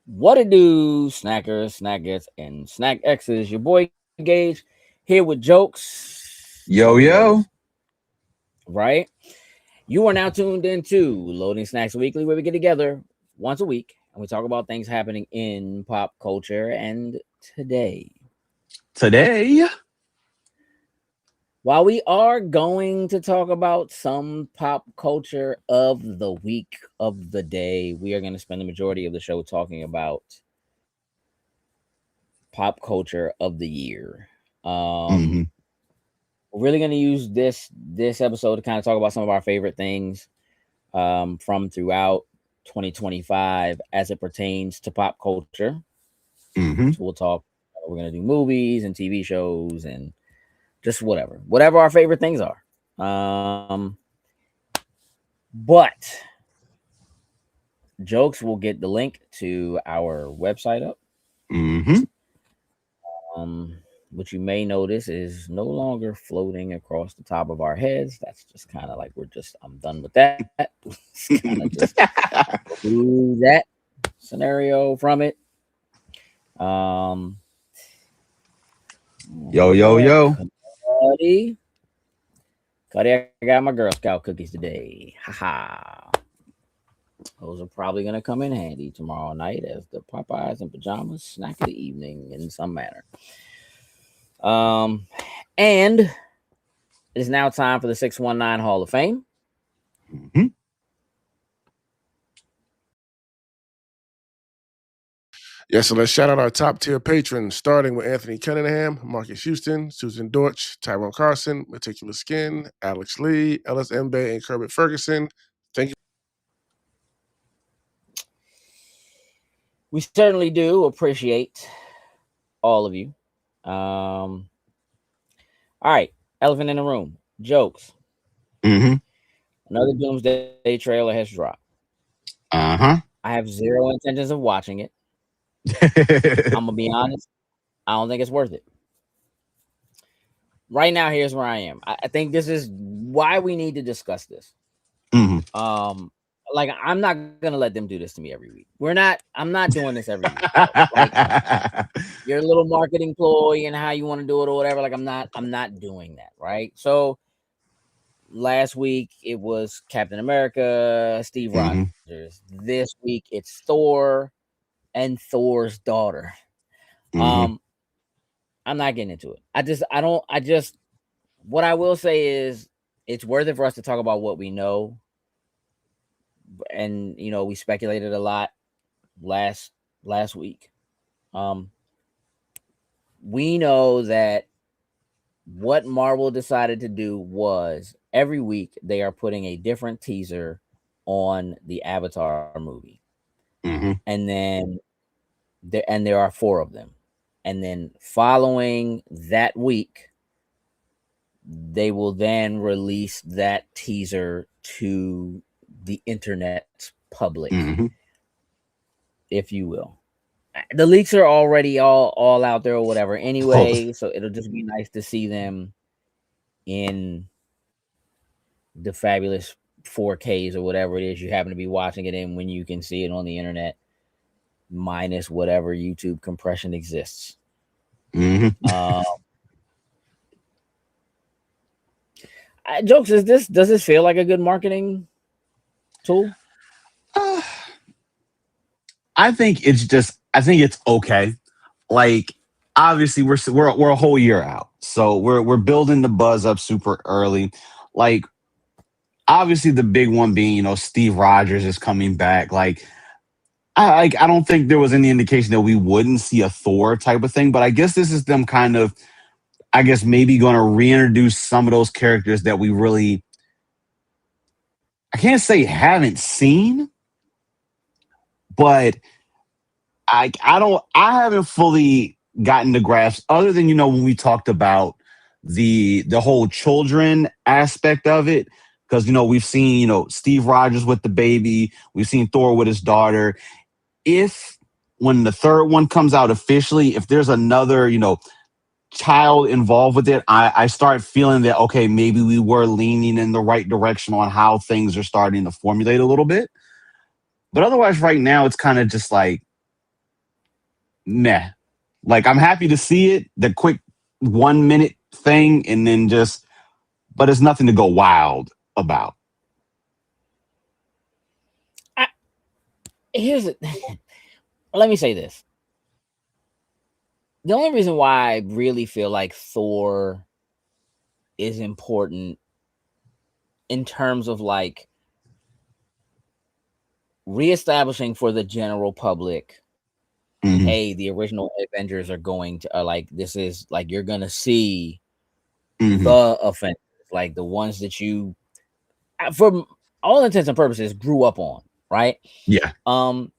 What it do, snackers, snackers, and snack X's? Your boy Gage here with jokes. Yo, Always yo. jokes, right? You are now tuned into Loading Snacks Weekly, where we get together once a week and we talk about things happening in pop culture. And today, Today, while we are going to talk about some pop culture of the week, of the day, we are going to spend the majority of the show talking about pop culture of the year. hmm We're really going to use this episode to kind of talk about some of our favorite things from throughout 2025 as it pertains to pop culture. hmm So we'll talk. We're going to do movies and TV shows and just whatever our favorite things are. But jokes will get the link to our website up. hmm Which you may notice is no longer floating across the top of our heads. That's just kind of like I'm done with that. Kind of just remove that scenario from it. Yo, yo, Yeah, yo. Cuddy, I got my Girl Scout cookies today. Haha. Those are probably gonna come in handy tomorrow night as the Popeyes and pajamas snack of the evening in some manner. And it is now time for the 619 Hall of Fame. hmm Yes, so let's shout out our top tier patrons, starting with Anthony Cunningham, Marcus Houston, Susan Dortch, Tyrone Carson, Meticulous Skin, Alex Lee, Ellis Mbe, and Kermit Ferguson. Thank you. We certainly do appreciate all of you. All right, elephant in the room. Jokes. hmm Another Doomsday trailer has dropped. Uh-huh. I have zero intentions of watching it. I'm gonna be honest. I don't think it's worth it. Right now, here's where I am. I think this is why we need to discuss this. hmm Like I'm not gonna let them do this to me every week. I'm not doing this every week. Like, your little marketing ploy and how you want to do it or whatever. Like I'm not doing that, right? So last week it was Captain America, Steve hmm Rogers. This week it's Thor and Thor's daughter. hmm I'm not getting into it. I just what I will say is it's worth it for us to talk about what we know. And we speculated a lot last week. We know that what Marvel decided to do was every week they are putting a different teaser on the Avatar movie. hmm And then there are 4 of them. And then following that week, they will then release that teaser to the internet's public, hmm if you will. The leaks are already all out there or whatever anyway, so it'll just be nice to see them in the fabulous 4Ks or whatever it is you happen to be watching it in when you can see it on the internet, minus whatever YouTube compression exists. hmm Jokes, does this feel like a good marketing tool? I think it's okay. Like, obviously we're a whole year out. So we're building the buzz up super early. Like, obviously the big one being, Steve Rogers is coming back. Like, I don't think there was any indication that we wouldn't see a Thor type of thing, but I guess this is them kind of, I guess, maybe going to reintroduce some of those characters that we really, I can't say haven't seen, but I haven't fully gotten the grasp, other than, when we talked about the whole children aspect of it. Because, we've seen, Steve Rogers with the baby, we've seen Thor with his daughter. If when the third one comes out officially, if there's another, child involved with it, I start feeling that, okay, maybe we were leaning in the right direction on how things are starting to formulate a little bit. But otherwise, right now, it's kind of just like, meh. Like I'm happy to see it, the quick 1 minute thing, and then just, but it's nothing to go wild about. I, here's let me say this. The only reason why I really feel like Thor is important in terms of like reestablishing for the general public, Mm-hmm. hey, the original Avengers are going to like this is like you're gonna see Mm-hmm. the offenders, like the ones that you, for all intents and purposes, grew up on, right? Yeah. Um,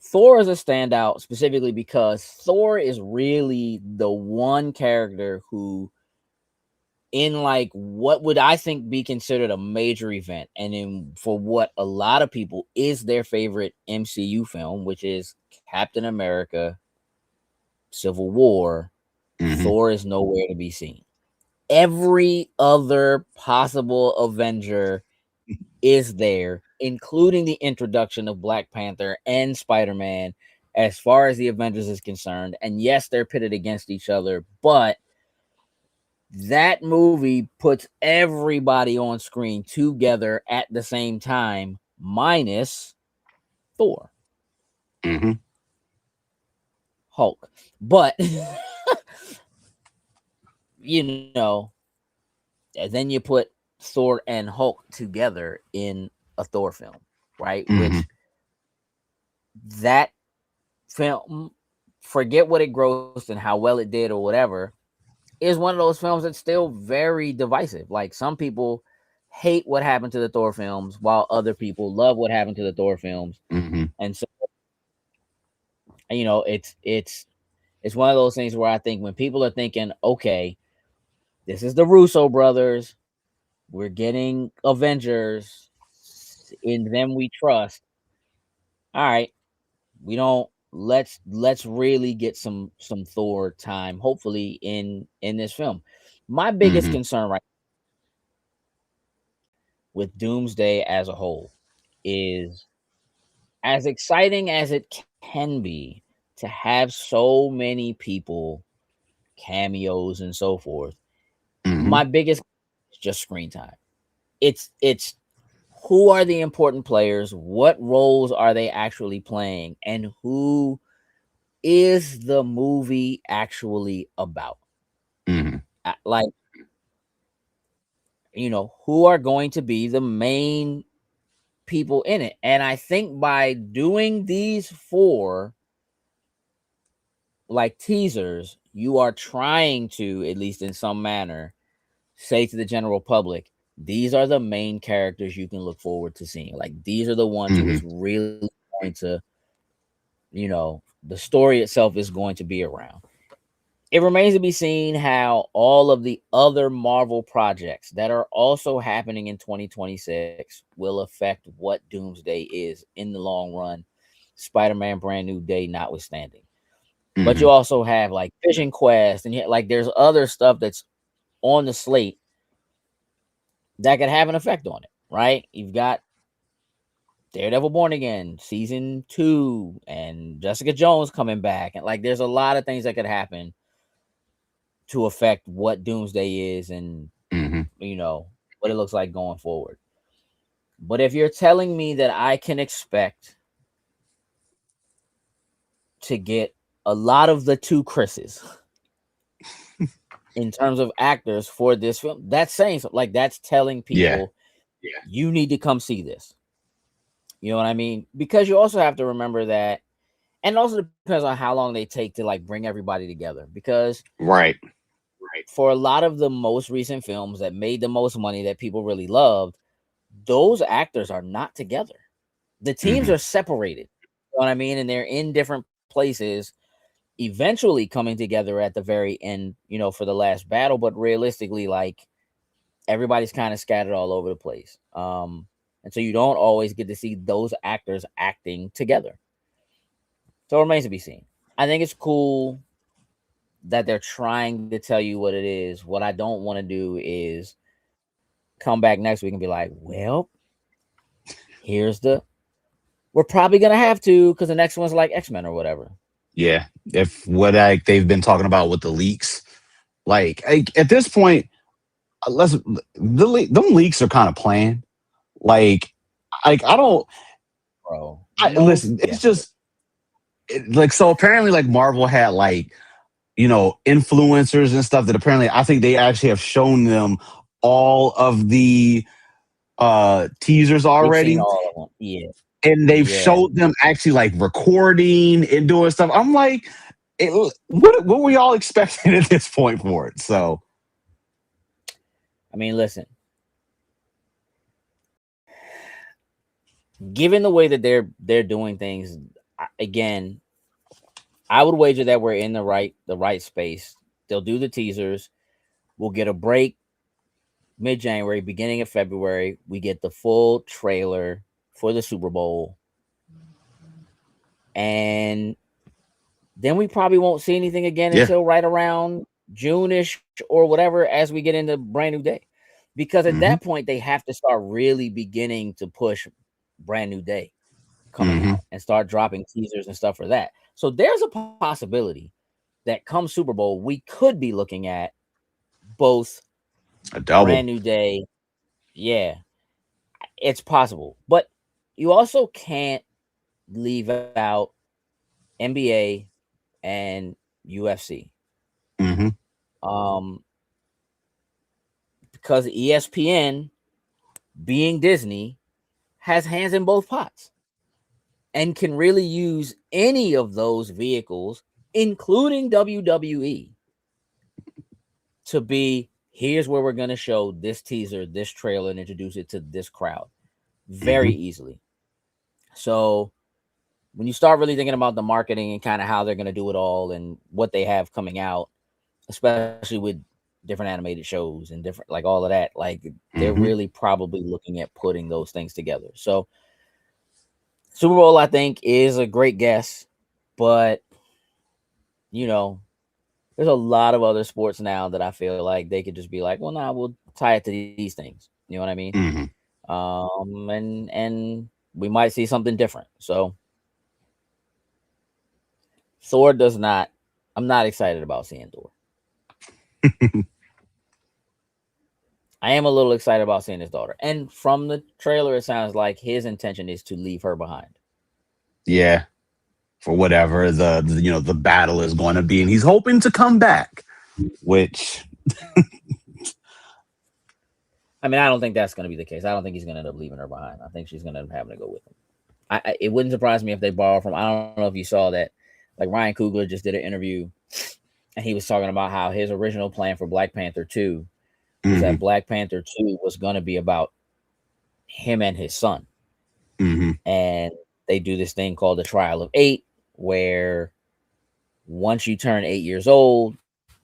Thor is a standout specifically because Thor is really the one character who, in like what would I think be considered a major event, and in for what a lot of people is their favorite MCU film, which is Captain America Civil War, Mm-hmm. Thor is nowhere to be seen. Every other possible Avenger is there, including the introduction of Black Panther and Spider-Man, as far as the Avengers is concerned. And yes, they're pitted against each other, but that movie puts everybody on screen together at the same time, minus Thor, Mm-hmm. Hulk. But you know, and then you put Thor and Hulk together in a Thor film, right? Mm-hmm. Which that film, forget what it grossed and how well it did or whatever, is one of those films that's still very divisive. Like some people hate what happened to the Thor films, while other people love what happened to the Thor films. Mm-hmm. And so, you know, it's one of those things where I think when people are thinking, okay, this is the Russo brothers, we're getting Avengers, in them we trust. All right, we don't let's really get some Thor time, hopefully in this film. My biggest Mm-hmm. concern right with Doomsday as a whole is, as exciting as it can be to have so many people, cameos and so forth, Mm-hmm. my biggest is just screen time. It's who are the important players, what roles are they actually playing, and who is the movie actually about? Mm-hmm. Like, you know, who are going to be the main people in it? And I think by doing these four like teasers, you are trying to, at least in some manner, say to the general public, these are the main characters you can look forward to seeing. Like, these are the ones who Mm-hmm. is really going to, you know, the story itself is going to be around. It remains to be seen how all of the other Marvel projects that are also happening in 2026 will affect what Doomsday is in the long run, Spider-Man Brand New Day notwithstanding. But Mm-hmm. you also have like Vision Quest, and like there's other stuff that's on the slate that could have an effect on it, right? You've got Daredevil Born Again season 2 and Jessica Jones coming back, and like there's a lot of things that could happen to affect what Doomsday is and, Mm-hmm. you know, what it looks like going forward. But if you're telling me that I can expect to get a lot of the two Chris's in terms of actors for this film, that's saying something. Like that's telling Yeah. people, you need to come see this. You know what I mean? Because you also have to remember that, and it also depends on how long they take to like bring everybody together. Because Right. for a lot of the most recent films that made the most money that people really loved, those actors are not together. The teams Mm-hmm. are separated. You know what I mean? And they're in different places, eventually coming together at the very end, you know, for the last battle. But realistically, like everybody's kind of scattered all over the place. And so you don't always get to see those actors acting together. So it remains to be seen. I think it's cool that they're trying to tell you what it is. What I don't want to do is come back next week and be like, well, here's the we're probably gonna have to, because the next one's like X-Men or whatever. Yeah, if what they've been talking about with the leaks, like at this point, let's them leaks are kind of planned. Like, I don't. bro. Listen, Most it's definitely. just like so. Apparently, like Marvel had like influencers and stuff that apparently I think they actually have shown them all of the teasers We've seen already, all of them. Yeah, and they've yeah. showed them actually like recording and doing stuff. I'm like, what were y'all expecting at this point for it? So, I mean, listen. Given the way that they're doing things, again, I would wager that we're in the right space. They'll do the teasers. We'll get a break mid-January, beginning of February. We get the full trailer for the Super Bowl, and then we probably won't see anything again yeah. until right around June-ish or whatever, as we get into Brand New Day, because at Hmm. that point they have to start really beginning to push Brand New Day coming Hmm. out and start dropping teasers and stuff for that. So there's a possibility that come Super Bowl we could be looking at both A double. Brand New Day. Yeah, it's possible, but you also can't leave out NBA and UFC. Hmm. Um, because ESPN, being Disney, has hands in both pots and can really use any of those vehicles, including WWE, to be here's where we're going to show this teaser, this trailer, and introduce it to this crowd very Hmm. easily. So when you start really thinking about the marketing and kind of how they're going to do it all and what they have coming out, especially with different animated shows and different, like all of that, like they're Hmm. really probably looking at putting those things together. So Super Bowl, I think, is a great guess, but you know, there's a lot of other sports now that I feel like they could just be like, well, nah, we'll tie it to these things. You know what I mean? Hmm. And we might see something different. So Thor does not. I'm not excited about seeing Thor. I am a little excited about seeing his daughter. And from the trailer, it sounds like his intention is to leave her behind. Yeah, for whatever the battle is going to be, and he's hoping to come back. Which, I mean, I don't think that's going to be the case. I don't think he's going to end up leaving her behind. I think she's going to end up having to go with him. It wouldn't surprise me if they borrow from. I don't know if you saw that. Like Ryan Coogler just did an interview, and he was talking about how his original plan for Black Panther 2 was hmm that Black Panther 2 was going to be about him and his son. hmm And they do this thing called the Trial of Eight, where once you turn 8 years old,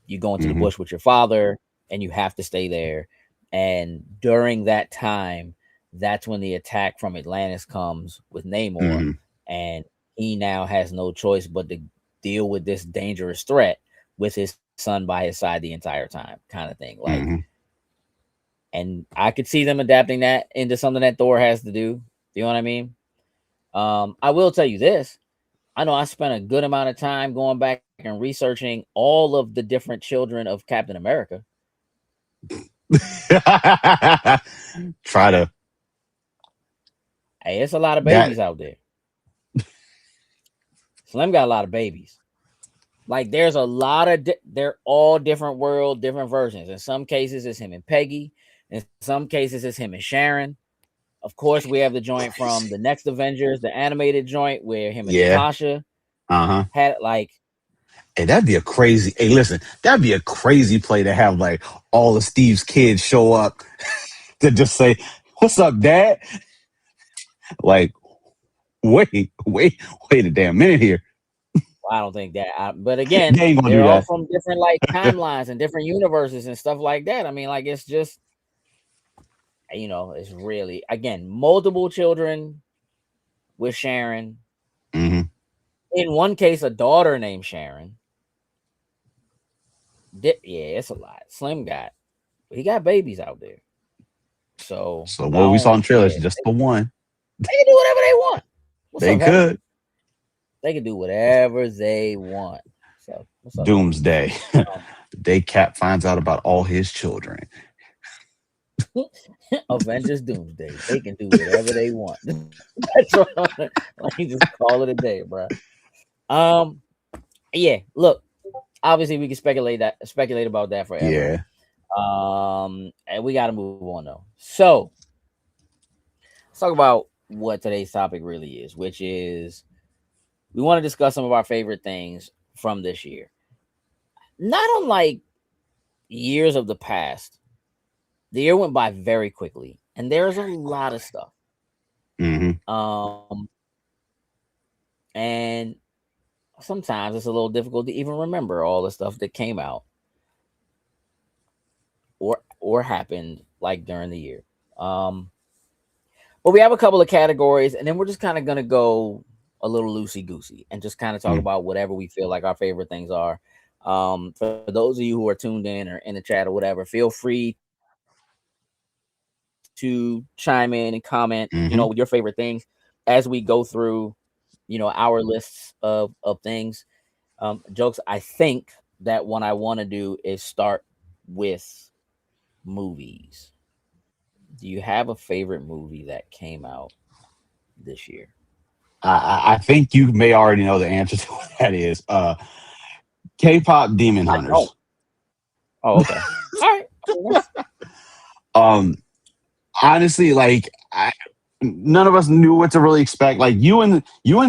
you go into the hmm bush with your father and you have to stay there. And during that time, that's when the attack from Atlantis comes with Namor. hmm And he now has no choice but to deal with this dangerous threat with his son by his side the entire time, kind of thing. Like, hmm and I could see them adapting that into something that Thor has to do. You know what I mean? I will tell you this. I know I spent a good amount of time going back and researching all of the different children of Captain America. Try to Hey, it's a lot of that. babies out there. Slim got a lot of babies. Like there's a lot of they're all different world, different versions. In some cases, it's him and Peggy. In some cases, it's him and Sharon. Of course, we have the joint from Crazy. the next Avengers, the animated joint where him and Yeah. Natasha Uh-huh. had like, Hey, that'd be a crazy. Hey, listen, that'd be a crazy play to have like all of Steve's kids show up to just say, "What's up, Dad?" Like, wait a damn minute here. well, I don't think that. But They again, ain't gonna they're do all that. from different like timelines and different universes and stuff like that. I mean, like it's just it's really again multiple children with Sharon. Hmm. In one case, a daughter named Sharon. Yeah, it's a lot. Slim he got babies out there. So So I what we saw don't. in Yeah, trailers, just the one. they can do whatever they want. What's They up, Heather? could. They can do whatever they want. So what's up, Gage? Doomsday. Um, The day Cap finds out about all his children. Avengers Doomsday. They can do whatever they want. That's what I'm gonna, like, just call it a day, bro. Um, yeah. Look, obviously we can speculate about that forever. Yeah. And we got to move on though. So let's talk about what today's topic really is, which is we want to discuss some of our favorite things from this year. Not unlike years of the past, the year went by very quickly, and there's a lot of stuff. Mm-hmm. And sometimes it's a little difficult to even remember all the stuff that came out or happened like during the year. But we have a couple of categories, and then we're just kind of gonna go a little loosey goosey and just kind of talk about whatever we feel like our favorite things are. For those of you who are tuned in or in the chat or whatever, feel free to chime in and comment, with your favorite things as we go through, our lists of things. Jokes. I think that what I want to do is start with movies. Do you have a favorite movie that came out this year? I think you may already know the answer to what that is. K-pop Demon Hunters. Oh, okay. All right. Honestly, like none of us knew what to really expect. Like you and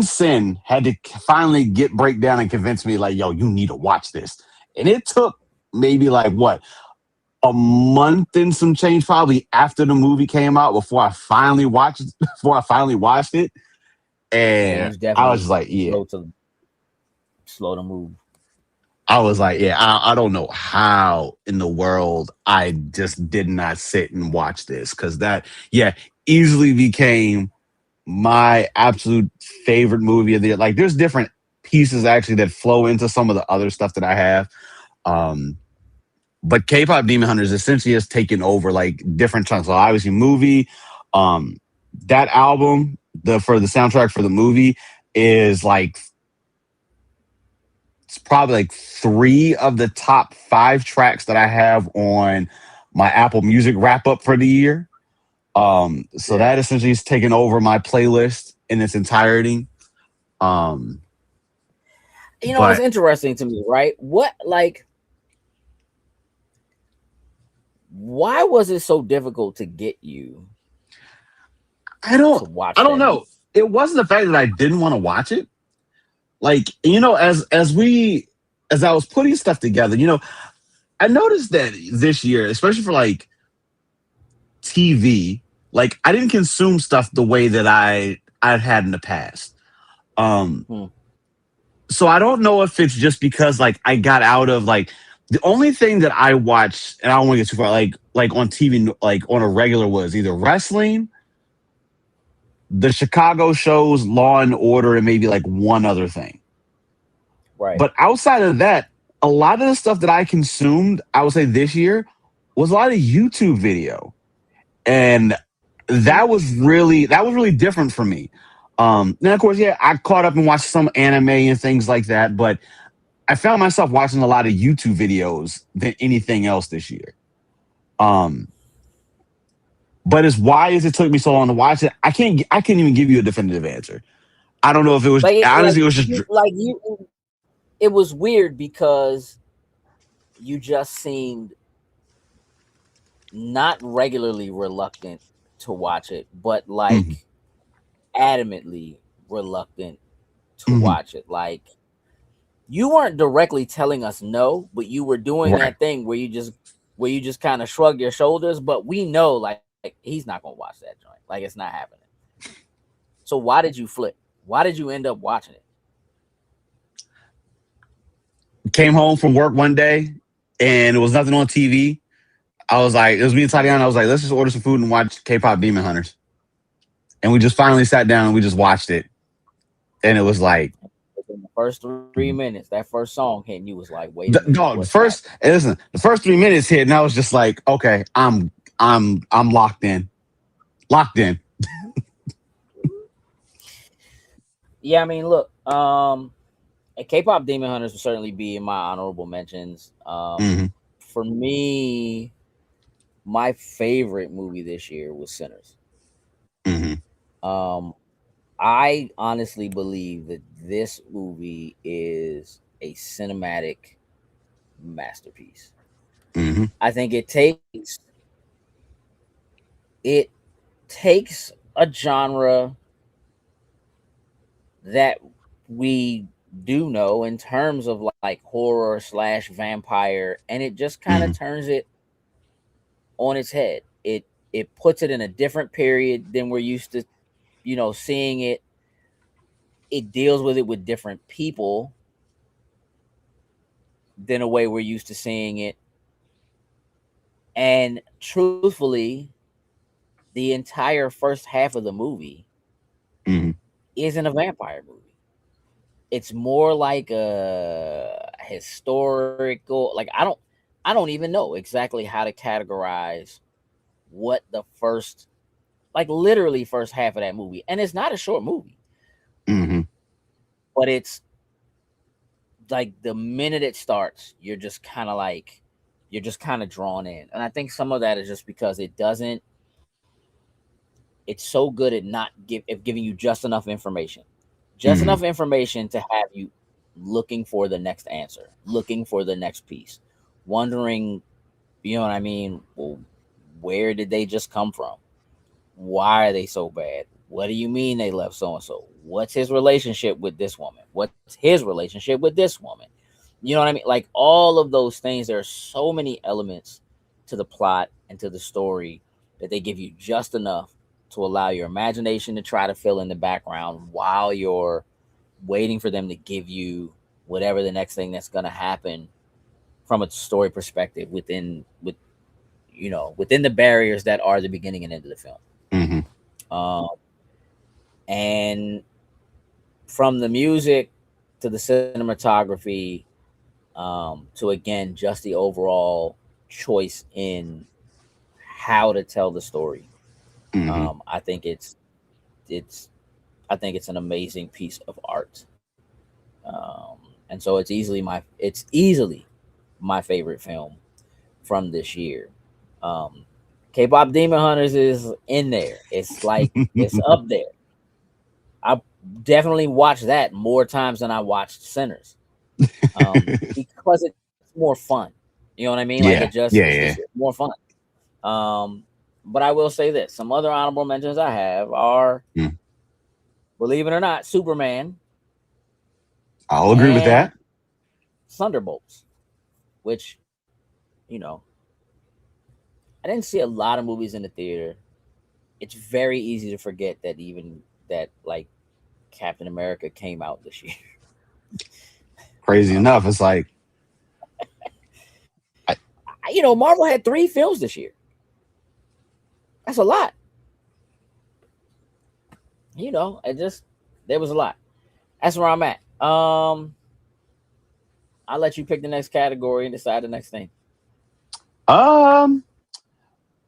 Sin had to finally break down and convince me, like, yo, you need to watch this. And it took maybe like what, a month and some change, probably after the movie came out, before I finally watched it. And I was just like, yeah. Slow to move. I was like, yeah, I don't know how in the world I just did not sit and watch this, because that, easily became my absolute favorite movie of the year. Like, there's different pieces actually that flow into some of the other stuff that I have. But K-pop Demon Hunters essentially has taken over like different chunks. So obviously, movie, that album, for the soundtrack for the movie is like, it's probably like 3 of the top 5 tracks that I have on my Apple Music wrap up for the year. So that essentially is taking over my playlist in its entirety. It's interesting to me, right? Why was it so difficult to get you? I don't know. It wasn't the fact that I didn't want to watch it. Like, as I was putting stuff together, I noticed that this year, especially for like TV, like I didn't consume stuff the way that I'd had in the past. So I don't know if it's just because like I got out of like the only thing that I watched, and I don't want to get too far, like on TV, like on a regular, was either wrestling, the Chicago shows, Law and Order, and maybe like one other thing. Right. But outside of that, a lot of the stuff that I consumed, I would say this year, was a lot of YouTube video. And that was really different for me. And of course, I caught up and watched some anime and things like that, but I found myself watching a lot of YouTube videos than anything else this year. But why it took me so long to watch it, I can't even give you a definitive answer. I don't know if it was honestly, it was just like you. It was weird because you just seemed not regularly reluctant to watch it, but like adamantly reluctant to watch it. Like, you weren't directly telling us no, but you were doing that thing where you just kind of shrug your shoulders, but we know like he's not gonna watch that joint. Like, it's not happening. So why did you flip? Why did you end up watching it? Came home from work one day and it was nothing on TV. I was like, it was me and Tatiana. I was like, let's just order some food and watch K-pop Demon Hunters. And we just finally sat down and we just watched it. And it was like, in the first 3 minutes, that first song hit, and you was like, wait a minute. Dog, the first 3 minutes hit, and I was just like, okay, I'm locked in. Yeah, I mean, look, K-pop Demon Hunters will certainly be in my honorable mentions. Mm-hmm. For me, my favorite movie this year was Sinners. Mm-hmm. Um, I honestly believe that this movie is a cinematic masterpiece. Mm-hmm. I think it takes a genre that we do know in terms of like horror slash vampire, and it just kind of Mm-hmm. turns it on its head. It puts it in a different period than we're used to, seeing it. It deals with it with different people than a way we're used to seeing it. And truthfully, the entire first half of the movie Mm-hmm. isn't a vampire movie. It's more like a historical, like I don't even know exactly how to categorize what the first, like literally first half of that movie. And it's not a short movie, Mm-hmm. but it's like the minute it starts, you're just kind of drawn in. And I think some of that is just because it's so good at not at giving you just enough information. Just Mm-hmm. enough information to have you looking for the next answer, looking for the next piece, wondering, you know what I mean? Well, where did they just come from? Why are they so bad? What do you mean they left so and so? What's his relationship with this woman? What's his relationship with this woman? You know what I mean? Like all of those things, there are so many elements to the plot and to the story that they give you just enough to allow your imagination to try to fill in the background while you're waiting for them to give you whatever the next thing that's going to happen from a story perspective within the barriers that are the beginning and end of the film. Mm-hmm. Um, and from the music to the cinematography, to again just the overall choice in how to tell the story. Mm-hmm. It's I think it's an amazing piece of art. And so it's easily my favorite film from this year. Um, K-pop Demon Hunters is in there. It's like it's up there. I definitely watched that more times than I watched Sinners, because it's more fun. You know what I mean? Like Yeah. it's Yeah. just Yeah. more fun. Um, but I will say this: some other honorable mentions I have are, Mm. believe it or not, Superman I'll agree with and that. Thunderbolts, which, you know, I didn't see a lot of movies in the theater. It's very easy to forget that even that like Captain America came out this year. Crazy enough, it's like I, Marvel had 3 films this year. That's a lot. It just there was a lot. That's where I'm at. I'll let you pick the next category and decide the next thing. um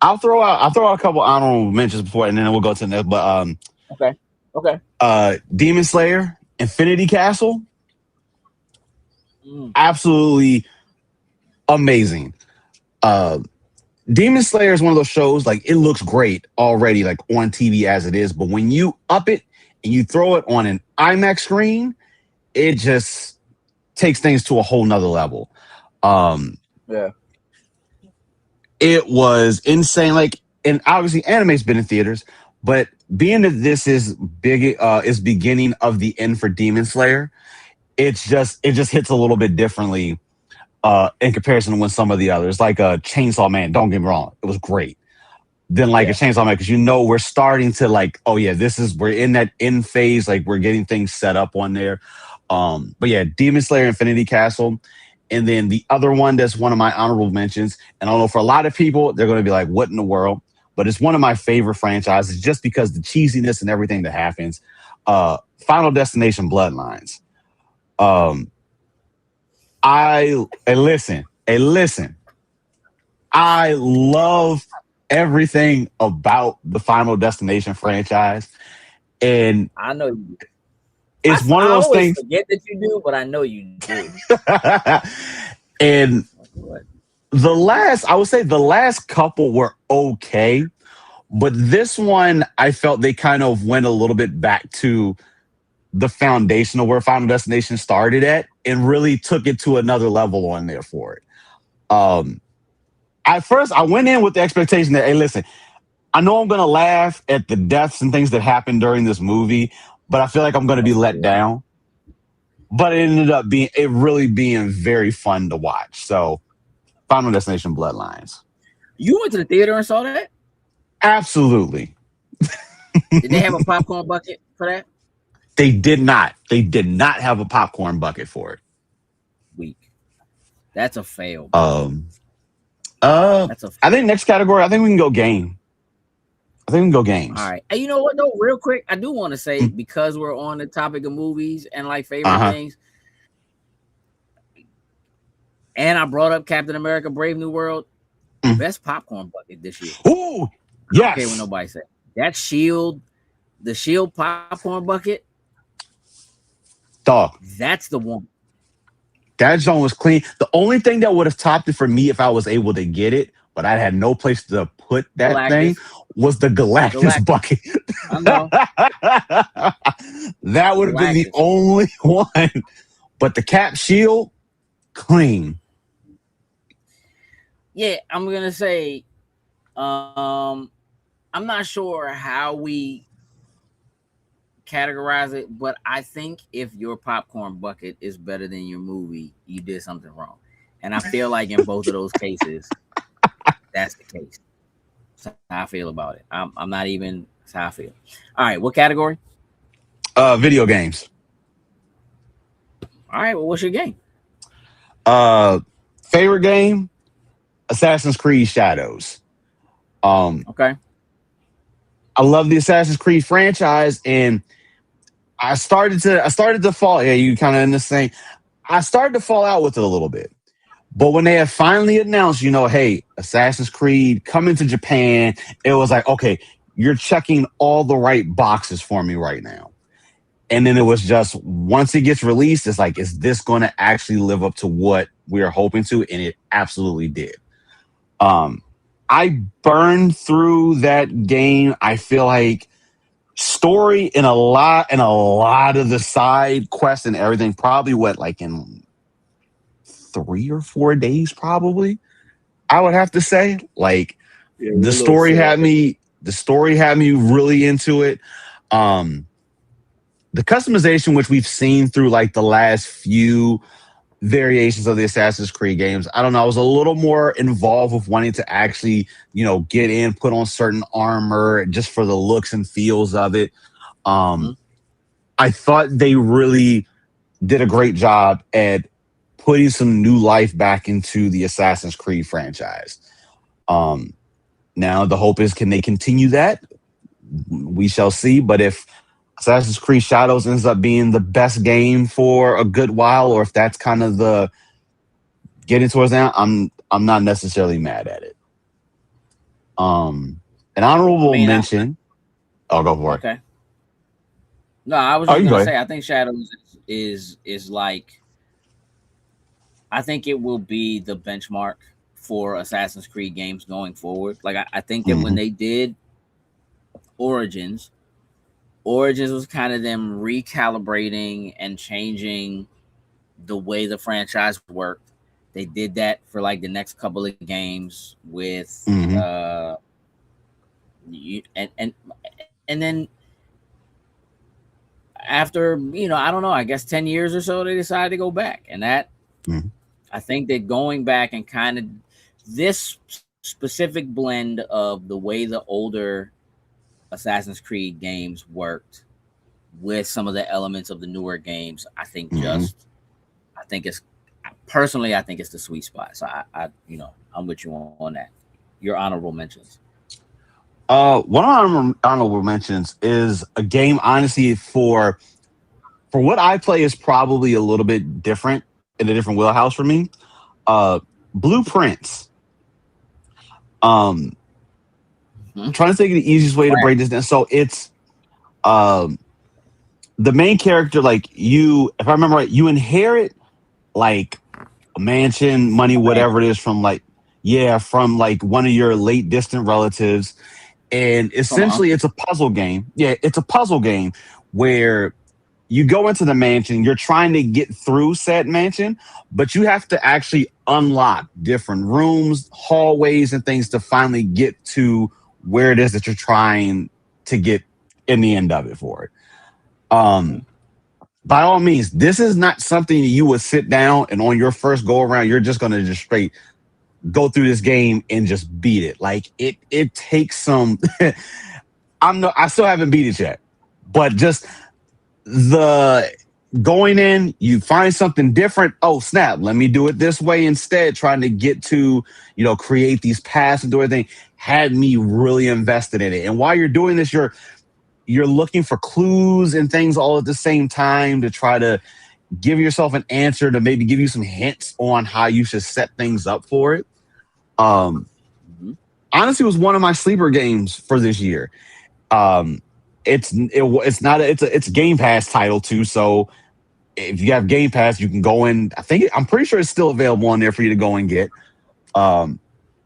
I'll throw out a couple honorable mentions before, and then we'll go to the next. But Okay. Okay. Demon Slayer, Infinity Castle, Mm. absolutely amazing. Uh, Demon Slayer is one of those shows, like it looks great already, like on TV as it is, but when you up it and you throw it on an IMAX screen, it just takes things to a whole nother level. Um, Yeah. it was insane. Like, and obviously, anime's been in theaters, but being that this is beginning of the end for Demon Slayer, it just hits a little bit differently in comparison to when some of the others, like Chainsaw Man. Don't get me wrong, it was great. Then like a Yeah. Chainsaw Man, because we're starting to like, oh yeah, we're in that end phase, like we're getting things set up on there. But yeah, Demon Slayer, Infinity Castle. And then the other one that's one of my honorable mentions, and I don't know, for a lot of people, they're going to be like, what in the world? But it's one of my favorite franchises just because the cheesiness and everything that happens. Final Destination Bloodlines. Um, listen, I love everything about the Final Destination franchise. And I know you. it's one of I those always things. forget that you do, but I know you do. And What? I would say the last couple were okay, but this one, I felt they kind of went a little bit back to the foundation of where Final Destination started at and really took it to another level on there for it. At first, I went in with the expectation that, hey, listen, I know I'm going to laugh at the deaths and things that happened during this movie, but I feel like I'm going to be let down. But it ended up really being very fun to watch. So, Final Destination Bloodlines. You went to the theater and saw that? Absolutely. Did they have a popcorn bucket for that? They did not. They did not have a popcorn bucket for it. Weak. That's a fail. That's I think next category, I think we can go game. I think we can go games. All right. And you know what though? Real quick, I do want to say, because we're on the topic of movies and like favorite things, and I brought up Captain America: Brave New World, best popcorn bucket this year. Ooh, yes. Okay, when nobody said that the Shield popcorn bucket. Dog. That's the one. That zone was clean. The only thing that would have topped it for me if I was able to get it, but I had no place to put that thing, was the Galactus bucket. I know. That would have been the only one. But the Cap Shield, clean. Yeah, I'm gonna say, I'm not sure how we categorize it, but I think if your popcorn bucket is better than your movie, you did something wrong. And I feel like in both of those cases, that's the case. That's how I feel about it. I'm not even. That's how I feel. All right, what category? Video games. All right, well, what's your game? Favorite game? Assassin's Creed Shadows. Okay. I love the Assassin's Creed franchise, and I started to fall. Yeah, you kind of in this thing. I started to fall out with it a little bit. But when they had finally announced, hey, Assassin's Creed coming to Japan, it was like, okay, you're checking all the right boxes for me right now. And then it was just, once it gets released, it's like, is this going to actually live up to what we're hoping to? And it absolutely did. I burned through that game. I feel like story in a lot of the side quests and everything, probably in 3 or 4 days, probably, I would have to say. The story had me really into it. The customization, which we've seen through the last few variations of the Assassin's Creed games, I don't know, I was a little more involved with wanting to actually, get in, put on certain armor just for the looks and feels of it. I thought they really did a great job at putting some new life back into the Assassin's Creed franchise. Now the hope is, can they continue that? We shall see. But if Assassin's Creed Shadows ends up being the best game for a good while, or if that's kind of the getting towards that, I'm not necessarily mad at it. An honorable mention. I'll go for it. Okay. No, I was just gonna say, I think Shadows is I think it will be the benchmark for Assassin's Creed games going forward. I think that when they did Origins was kind of them recalibrating and changing the way the franchise worked. They did that for the next couple of games with and then after, I don't know, I guess 10 years or so, they decided to go back. And that, I think that going back and kind of this specific blend of the way the older Assassin's Creed games worked with some of the elements of the newer games, I think it's personally, I think it's the sweet spot. So I'm with you on that. Your honorable mentions. One of my honorable mentions is a game, honestly, for what I play is probably a little bit different, in a different wheelhouse for me. Blueprints. I'm trying to think of the easiest way to break this down. So it's the main character, like you, if I remember right, you inherit like a mansion, money, whatever it is from like, yeah, from like one of your late distant relatives. And From an essentially uncle. it's a puzzle game. Yeah, it's a puzzle game where you go into the mansion, you're trying to get through said mansion, but you have to actually unlock different rooms, hallways, and things to finally get to where it is that you're trying to get in the end of it for it. Um, by all means, this is not something you would sit down and on your first go around, you're just gonna just straight go through this game and just beat it. Like it takes some I still haven't beat it yet. But just the going in, you find something different. Oh snap! Let me do it this way instead. Trying to get to create these paths and do everything had me really invested in it. And while you're doing this, you're looking for clues and things all at the same time to try to give yourself an answer to maybe give you some hints on how you should set things up for it. Um, Mhm. Honestly, it was one of my sleeper games for this year. Um, it's not it's a Game Pass title too. So if you have Game Pass, you can go in. I'm pretty sure it's still available on there for you to go and get. Um,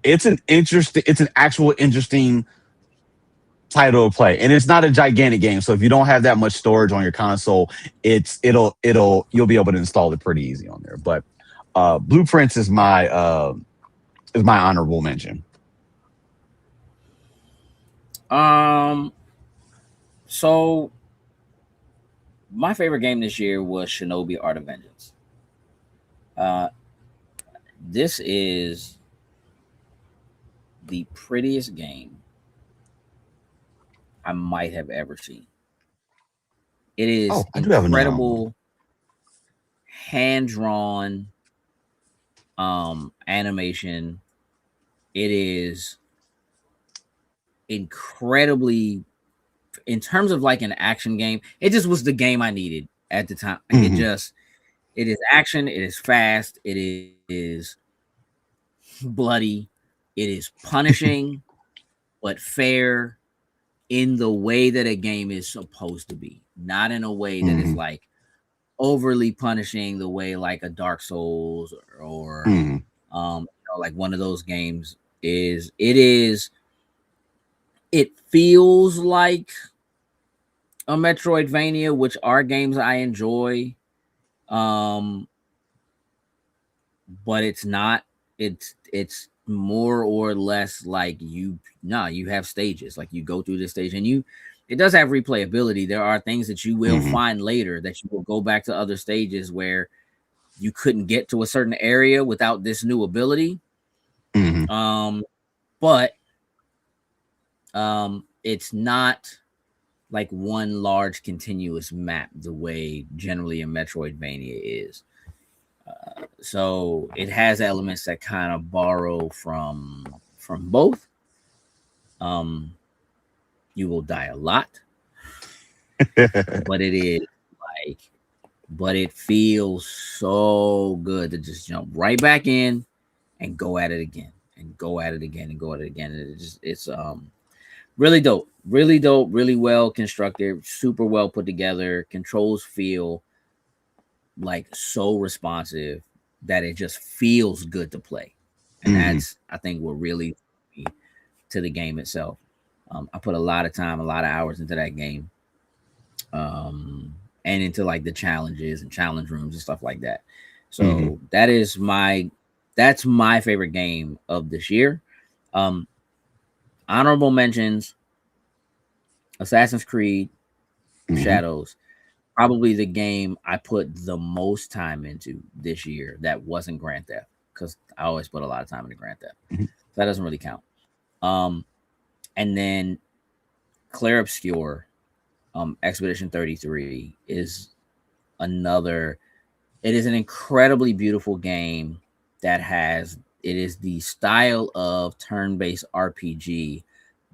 it's an actual interesting title to play, and it's not a gigantic game. So if you don't have that much storage on your console, you'll be able to install it pretty easy on there. But Blueprints is my honorable mention. Um, so my favorite game this year was Shinobi Art of Vengeance. Uh, this is the prettiest game I might have ever seen. It is Oh, I do have another one. incredible, hand drawn animation. It is incredibly, in terms of like an action game, it just was the game I needed at the time. Like Mm-hmm. it is action, it is fast, it is bloody, it is punishing, but fair in the way that a game is supposed to be, not in a way that is Mm-hmm. like overly punishing the way like a Dark Souls or Mm-hmm. like one of those games is. It feels like a Metroidvania, which are games I enjoy. Um, but it's not. It's more or less like you have stages. Like you go through this stage and it does have replayability. There are things that you will Mm-hmm. find later that you will go back to other stages where you couldn't get to a certain area without this new ability. Mm-hmm. Um, but it's not like one large continuous map the way generally a Metroidvania is. So it has elements that kind of borrow from both. Um, you will die a lot, but it is like, but it feels so good to just jump right back in and go at it again and go at it again and go at it again. And it's really dope, really dope, really well constructed, super well put together. Controls feel like so responsive that it just feels good to play, and Mm-hmm. that's I think what really to the game itself. I put a lot of time, a lot of hours into that game, and into like the challenges and challenge rooms and stuff like that. Mm-hmm. So that's my favorite game of this year. Um, Honorable mentions: Assassin's Creed Mm-hmm. Shadows, probably the game I put the most time into this year that wasn't Grand Theft, because I always put a lot of time into Grand Theft. Mm-hmm. So that doesn't really count. Um, and then Claire Obscure, Expedition 33 is another. It is an incredibly beautiful game that has. It is the style of turn-based RPG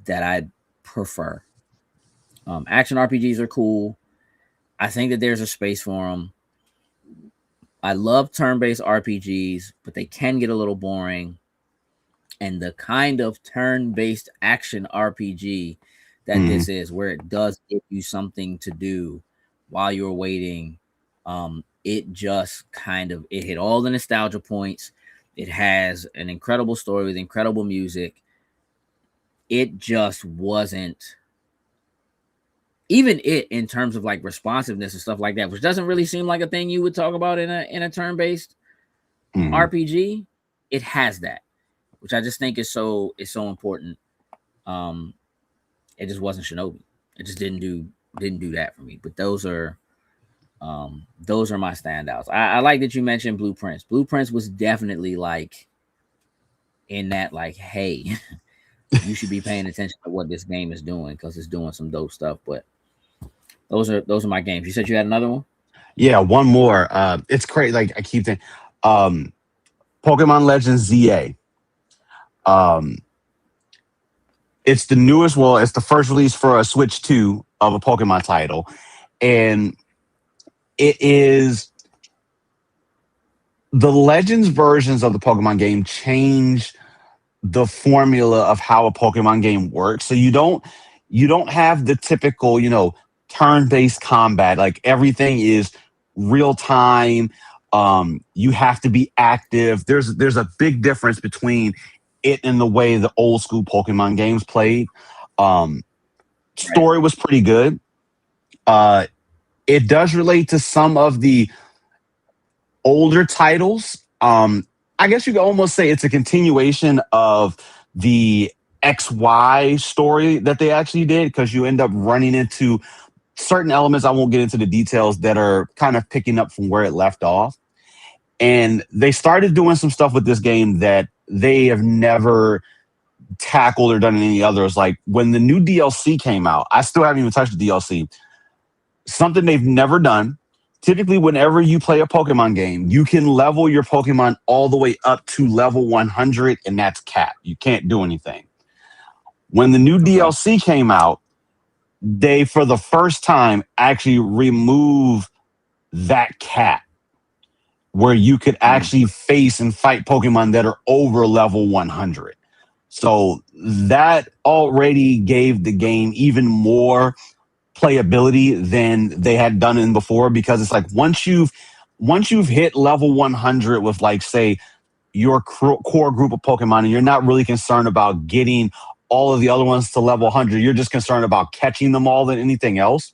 that I prefer. Action RPGs are cool. I think that there's a space for them. I love turn-based RPGs, but they can get a little boring. And the kind of turn-based action RPG that Mm-hmm. this is, where it does give you something to do, while you were waiting. It just kind of it hit all the nostalgia points. It has an incredible story with incredible music. It just wasn't even it in terms of like responsiveness and stuff like that, which doesn't really seem like a thing you would talk about in a turn-based RPG. It has that, which I just think is so important. It just wasn't Shinobi. It just didn't do that for me. But those are my standouts. I like that you mentioned Blueprints. Blueprints was definitely like in that like, hey, you should be paying attention to what this game is doing because it's doing some dope stuff. But those are my games. You said you had another one? Yeah, one more. It's crazy. Like I keep thinking, Pokemon Legends ZA. It's the newest. Well, it's the first release for a Switch 2 of a Pokemon title, and it is the Legends versions of the Pokemon game change the formula of how a Pokemon game works. So you don't have the typical, turn-based combat. Like everything is real time. You have to be active. There's a big difference between it and the way the old school Pokemon games played. Story was pretty good. It does relate to some of the older titles. I guess you could almost say it's a continuation of the XY story that they actually did, because you end up running into certain elements. I won't get into the details that are kind of picking up from where it left off. And they started doing some stuff with this game that they have never tackled or done in any others. Like when the new DLC came out, I still haven't even touched the DLC. Something they've never done. Typically, whenever you play a Pokemon game, you can level your Pokemon all the way up to level 100, and that's capped. You can't do anything. When the new DLC came out, they, for the first time, actually remove that cap where you could actually face and fight Pokemon that are over level 100. So that already gave the game even more playability than they had done in before, because it's like once you've hit level 100 with, like, say, your core group of Pokemon, and you're not really concerned about getting all of the other ones to level 100, you're just concerned about catching them all than anything else.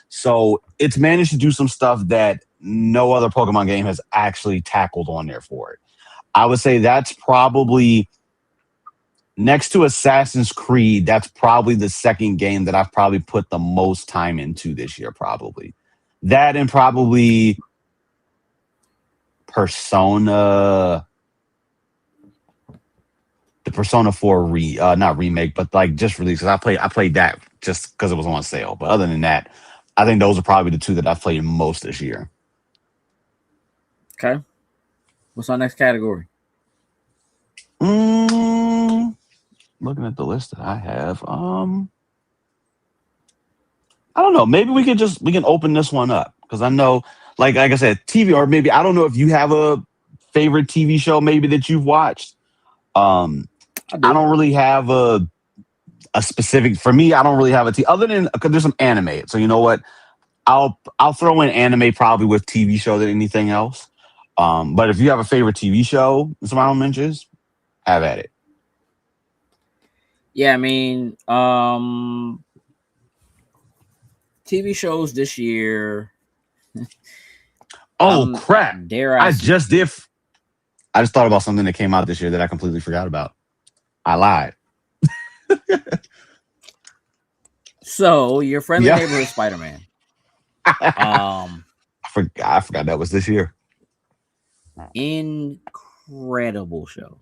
So it's managed to do some stuff that no other Pokemon game has actually tackled on there for it. I would say that's probably, next to Assassin's Creed, that's probably the second game that I've probably put the most time into this year, probably. That and probably Persona, the Persona 4 not remake, but like just released. I played that just because it was on sale. But other than that, I think those are probably the two that I've played most this year. Okay. What's our next category? Looking at the list that I have, I don't know. Maybe we can open this one up, because I know, like I said, TV, or maybe I don't know if you have a favorite TV show maybe that you've watched. I don't really have a specific. For me, I don't really have other than, because there's some anime. So you know what? I'll throw in anime probably with TV show than anything else. But if you have a favorite TV show, some honorable mentions, have at it. Yeah, I mean, TV shows this year. Oh, crap. I just thought about something that came out this year that I completely forgot about. I lied. So, your friendly neighborhood Spider-Man. I forgot that was this year. Incredible show.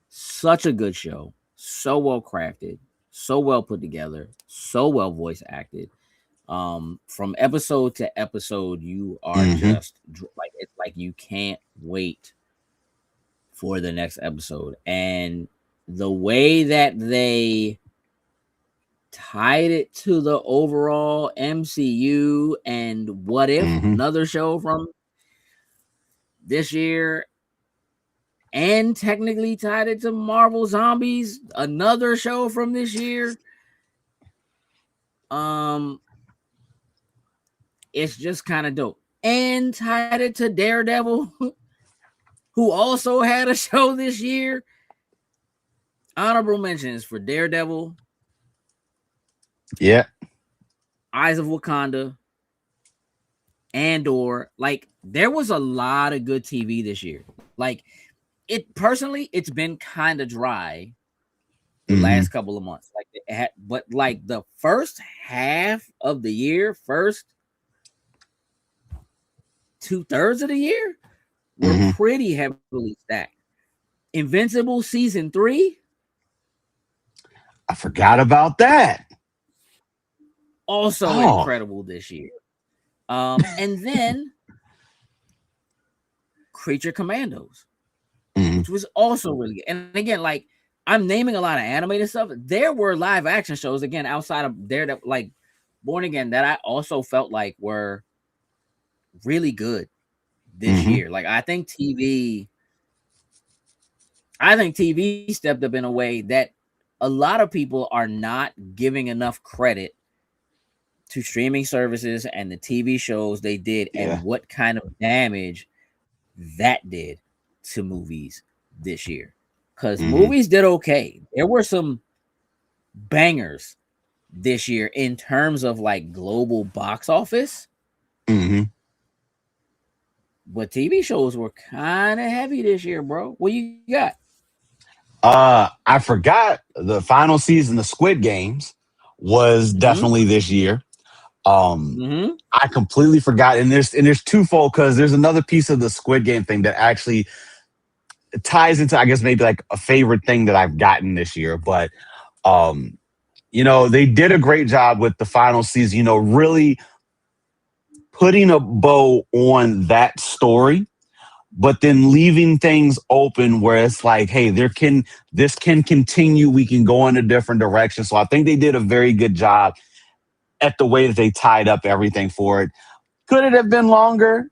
Such a good show. So well crafted. So well put together. So well voice acted. From episode to episode, you are just like, it's like you can't wait for the next episode. And the way that they tied it to the overall MCU and What If, another show from this year, and technically tied it to Marvel Zombies, another show from this year. it's just kind of dope. And tied it to Daredevil, who also had a show this year. Honorable mentions for Daredevil, Yeah. Eyes of Wakanda, Andor. Like, there was a lot of good TV this year. Like, it personally, it's been kind of dry the last couple of months. Like, but like the first half of the year, first 2/3 of the year were pretty heavily stacked. Invincible season 3, I forgot about that. also incredible this year. And then Creature Commandos, which was also really good. And again, like, I'm naming a lot of animated stuff. There were live action shows again outside of Daredevil, like Born Again, that I also felt like were really good this year. Like, I think TV stepped up in a way that a lot of people are not giving enough credit to streaming services and the TV shows they did, and what kind of damage that did to movies this year. Because movies did okay. There were some bangers this year in terms of like global box office. But TV shows were kind of heavy this year, bro. What you got? I forgot the final season of Squid Games was definitely this year. I completely forgot, and there's twofold, because there's another piece of the Squid Game thing that actually ties into, I guess, maybe like a favorite thing that I've gotten this year. But they did a great job with the final season, really putting a bow on that story, but then leaving things open where it's like, hey, this can continue. We can go in a different direction. So I think they did a very good job at the way that they tied up everything for it. Could it have been longer?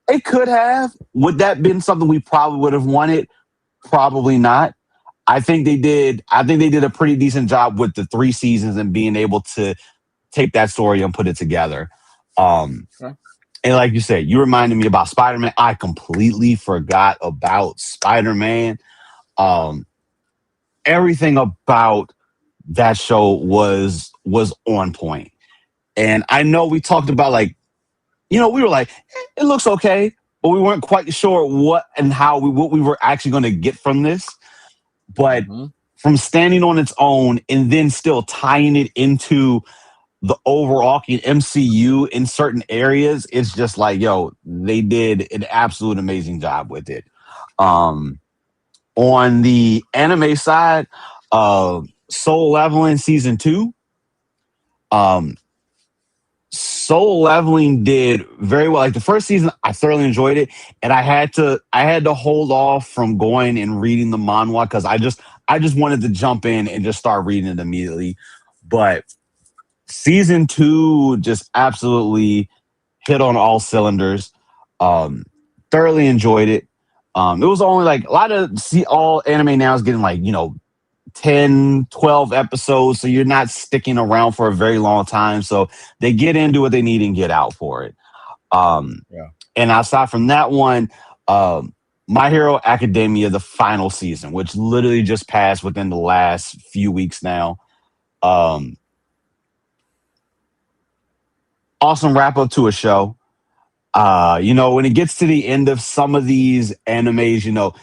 It could have. Would that have been something we probably would have wanted? Probably not. I think they did a pretty decent job with the 3 seasons and being able to take that story and put it together. And like you said, you reminded me about Spider-Man. I completely forgot about Spider-Man. Everything about that show was on point. And I know we talked about, like, we were like, it looks okay, but we weren't quite sure what and how what we were actually going to get from this. But from standing on its own and then still tying it into the overarching MCU in certain areas, it's just like, yo, they did an absolute amazing job with it. On the anime side, Soul Leveling season 2, Soul Leveling did very well. Like, the first season, I thoroughly enjoyed it, and I had to hold off from going and reading the manhwa because I just wanted to jump in and just start reading it immediately. But season 2 just absolutely hit on all cylinders. Thoroughly enjoyed it. It was only like a lot of all anime now is getting like 10, 12 episodes, so you're not sticking around for a very long time. So they get into what they need and get out for it. And aside from that one, My Hero Academia, the final season, which literally just passed within the last few weeks now. Awesome wrap up to a show. When it gets to the end of some of these animes,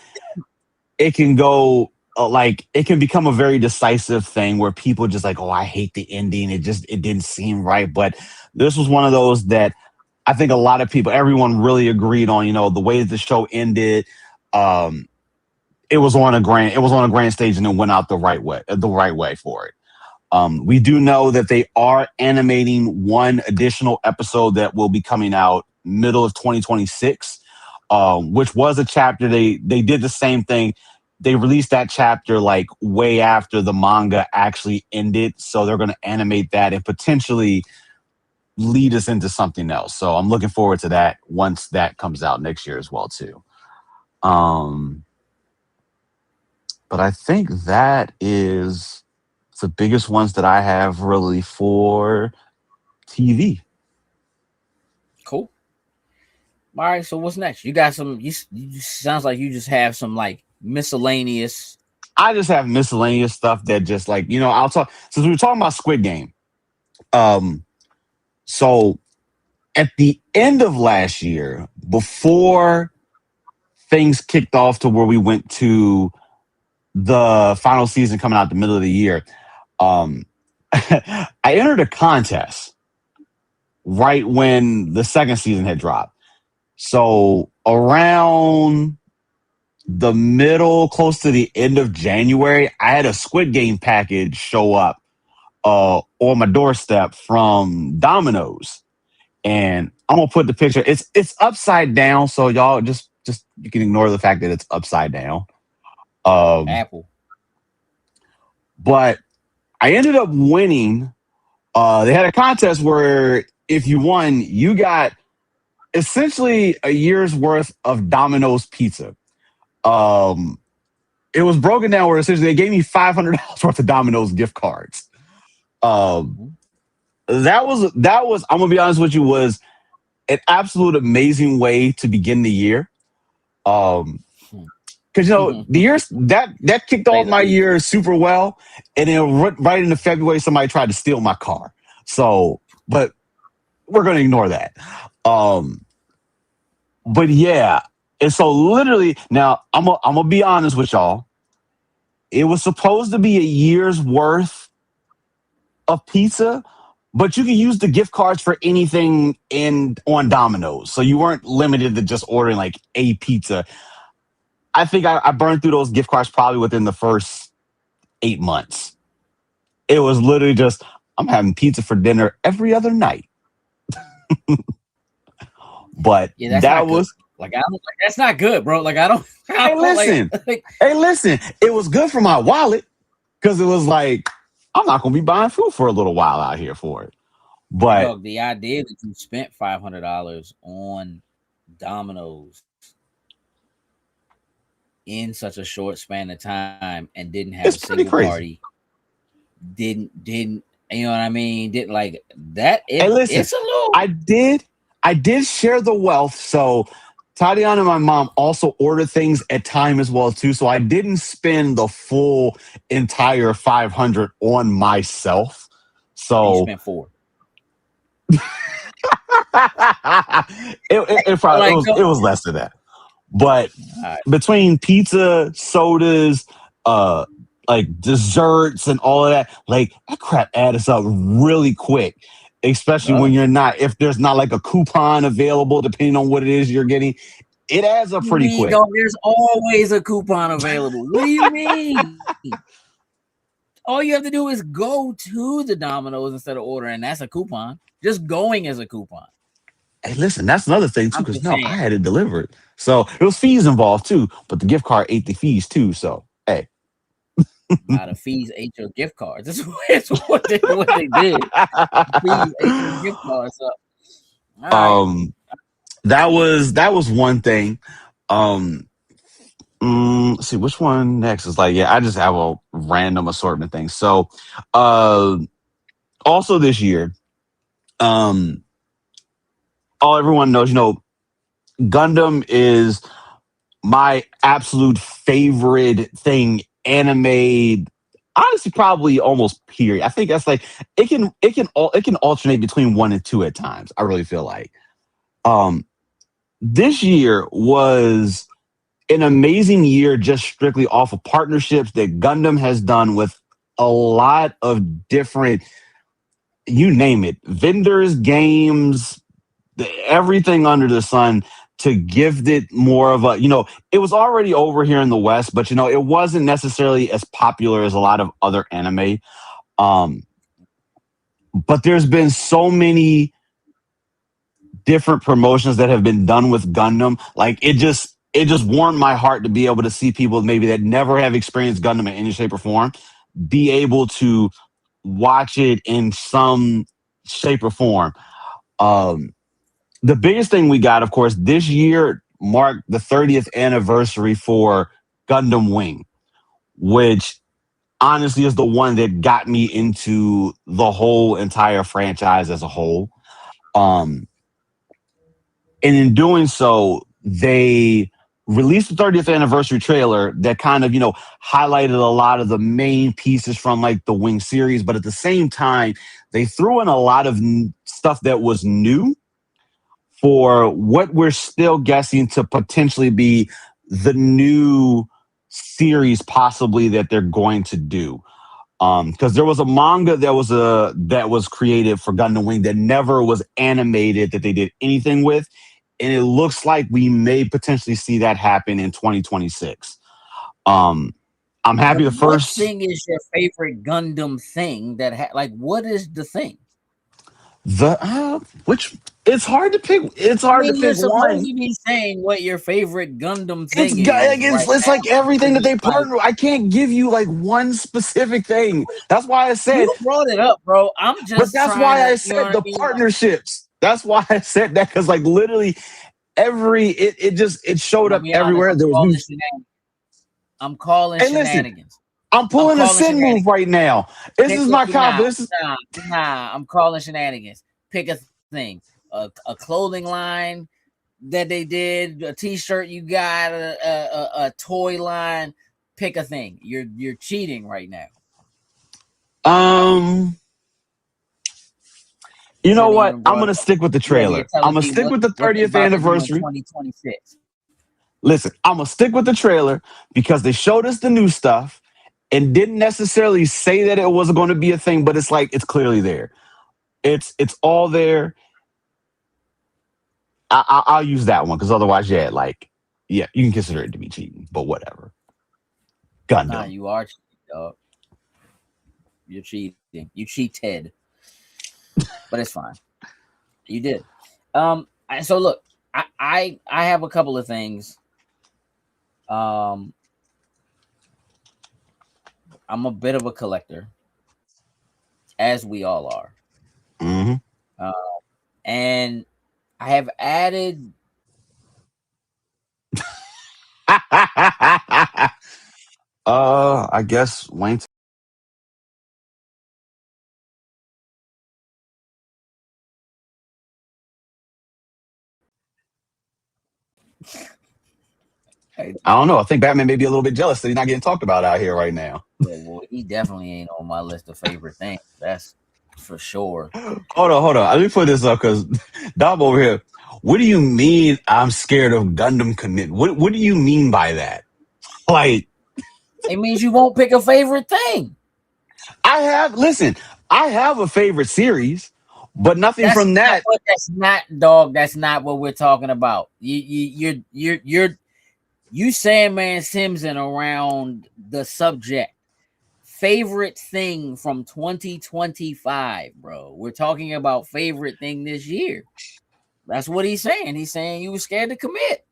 it can go it can become a very decisive thing where people just like, oh, I hate the ending. It didn't seem right. But this was one of those that I think a lot of people, everyone really agreed on, the way that the show ended. It was on a grand stage and it went out the right way for it. We do know that they are animating one additional episode that will be coming out middle of 2026, which was a chapter. They did the same thing. They released that chapter like way after the manga actually ended. So they're going to animate that and potentially lead us into something else. So I'm looking forward to that once that comes out next year as well too. But I think that is the biggest ones that I have really for TV. All right, so what's next? You got some. You sounds like you just have some like miscellaneous. I just have miscellaneous stuff that just like, I'll talk since we were talking about Squid Game. Um, so at the end of last year, before things kicked off to where we went to the final season coming out the middle of the year, I entered a contest right when the second season had dropped. So around the middle, close to the end of January, I had a Squid Game package show up on my doorstep from Domino's, and I'm gonna put the picture. It's upside down, so y'all just you can ignore the fact that it's upside down. Apple. But I ended up winning. They had a contest where if you won, you got essentially a year's worth of Domino's pizza. It was broken down where essentially they gave me $500 worth of Domino's gift cards. That was I'm gonna be honest with you, was an absolute amazing way to begin the year. Because the years that kicked off my year super well, and then right into February, somebody tried to steal my car. So, but we're gonna ignore that. But yeah, and so literally now I'm gonna be honest with y'all. It was supposed to be a year's worth of pizza, but you can use the gift cards for anything on Domino's. So you weren't limited to just ordering like a pizza. I think I burned through those gift cards probably within the first 8 months. It was literally just, I'm having pizza for dinner every other night. But Yeah, that was like I don't like that's not good, bro. Like I don't. Hey, listen. Hey, listen. It was good for my wallet because it was like, I'm not going to be buying food for a little while out here for it. But Dog, the idea that you spent $500 on Domino's in such a short span of time and didn't have a single party, didn't you know what I mean? Didn't like that. Hey, listen. It's a little. I did share the wealth. So Tatiana and my mom also ordered things at time as well too. So I didn't spend the full entire 500 on myself. So you spent 4. It was less than that. But between pizza, sodas, like desserts and all of that, like that crap adds up really quick. Especially when if there's not like a coupon available, depending on what it is you're getting, it adds up pretty quick. There's always a coupon available. What do you mean? All you have to do is go to the Domino's instead of ordering. That's a coupon. Just going as a coupon. Hey, listen, that's another thing too, because I had it delivered. So there was fees involved too, but the gift card ate the fees too. So hey. The fees ate your gift cards. That's what they did. The fees ate your gift cards up. Right. That was one thing. Let's see which one next is like. Yeah, I just have a random assortment thing. So, also this year, everyone knows, Gundam is my absolute favorite thing. Anime, honestly, probably almost period. I think that's like it can alternate between 1 and 2 at times. I really feel like this year was an amazing year just strictly off of partnerships that Gundam has done with a lot of different, you name it, vendors, games, everything under the sun, to give it more of a, it was already over here in the West, but, it wasn't necessarily as popular as a lot of other anime. But there's been so many different promotions that have been done with Gundam. Like it just warmed my heart to be able to see people maybe that never have experienced Gundam in any shape or form be able to watch it in some shape or form. The biggest thing we got, of course, this year marked the 30th anniversary for Gundam Wing, which honestly is the one that got me into the whole entire franchise as a whole. And in doing so, they released the 30th anniversary trailer that kind of, highlighted a lot of the main pieces from like the Wing series. But at the same time, they threw in a lot of stuff that was new for what we're still guessing to potentially be the new series possibly that they're going to do. Because there was a manga that was created for Gundam Wing that never was animated, that they did anything with, and it looks like we may potentially see that happen in 2026. I'm happy the What first thing is your favorite Gundam thing that like what is the thing? which it's hard to pick. It's I hard to mean, you're pick supposed one. to be saying what your favorite Gundam It's thing is right it's like now. everything that It's they like partner. I can't give you like one specific thing. That's why I said, you brought it up, bro. I'm but just that's trying why to, I you know said what I the mean? Like, partnerships. That's why I said that because like literally it I'm showed gonna up be honest. everywhere. There was new. I'm calling Hey, listen, shenanigans. I'm I'm pulling a calling sin move shenanigans. right now. This Pick is it my now. confidence. Nah. I'm calling shenanigans. Pick a thing. A clothing line that they did, a t-shirt you got, a toy line. Pick a thing. You're cheating right now. You know Shouldn't what? even I'm brought it gonna up. stick with the Yeah, you're trailer. I'm telling gonna me stick with the what they 30th about to do in anniversary. 2026. Listen, I'm gonna stick with the trailer because they showed us the new stuff and didn't necessarily say that it wasn't going to be a thing, but it's like it's clearly there. It's all there. I'll use that one because otherwise, yeah, you can consider it to be cheating, but whatever. Nah, Gundam. you are cheating, dog. You're cheating. You cheated, but it's fine. You did. So look, I have a couple of things. Um, I'm a bit of a collector, as we all are. Mm-hmm. Uh, and I have added. I guess Wayne. I don't know. I think Batman may be a little bit jealous that he's not getting talked about out here right now. Well, he definitely ain't on my list of favorite things. That's for sure. Hold on. Let me put this up because Dom over here. What do you mean I'm scared of Gundam commit? What do you mean by that? Like, It means you won't pick a favorite thing. I have a favorite series, but nothing That's from not that. what. That's not, dog. That's not what we're talking about. You Sandman Simpson around the subject. Favorite thing from 2025, bro. We're talking about favorite thing this year. That's what he's saying. He's saying you were scared to commit.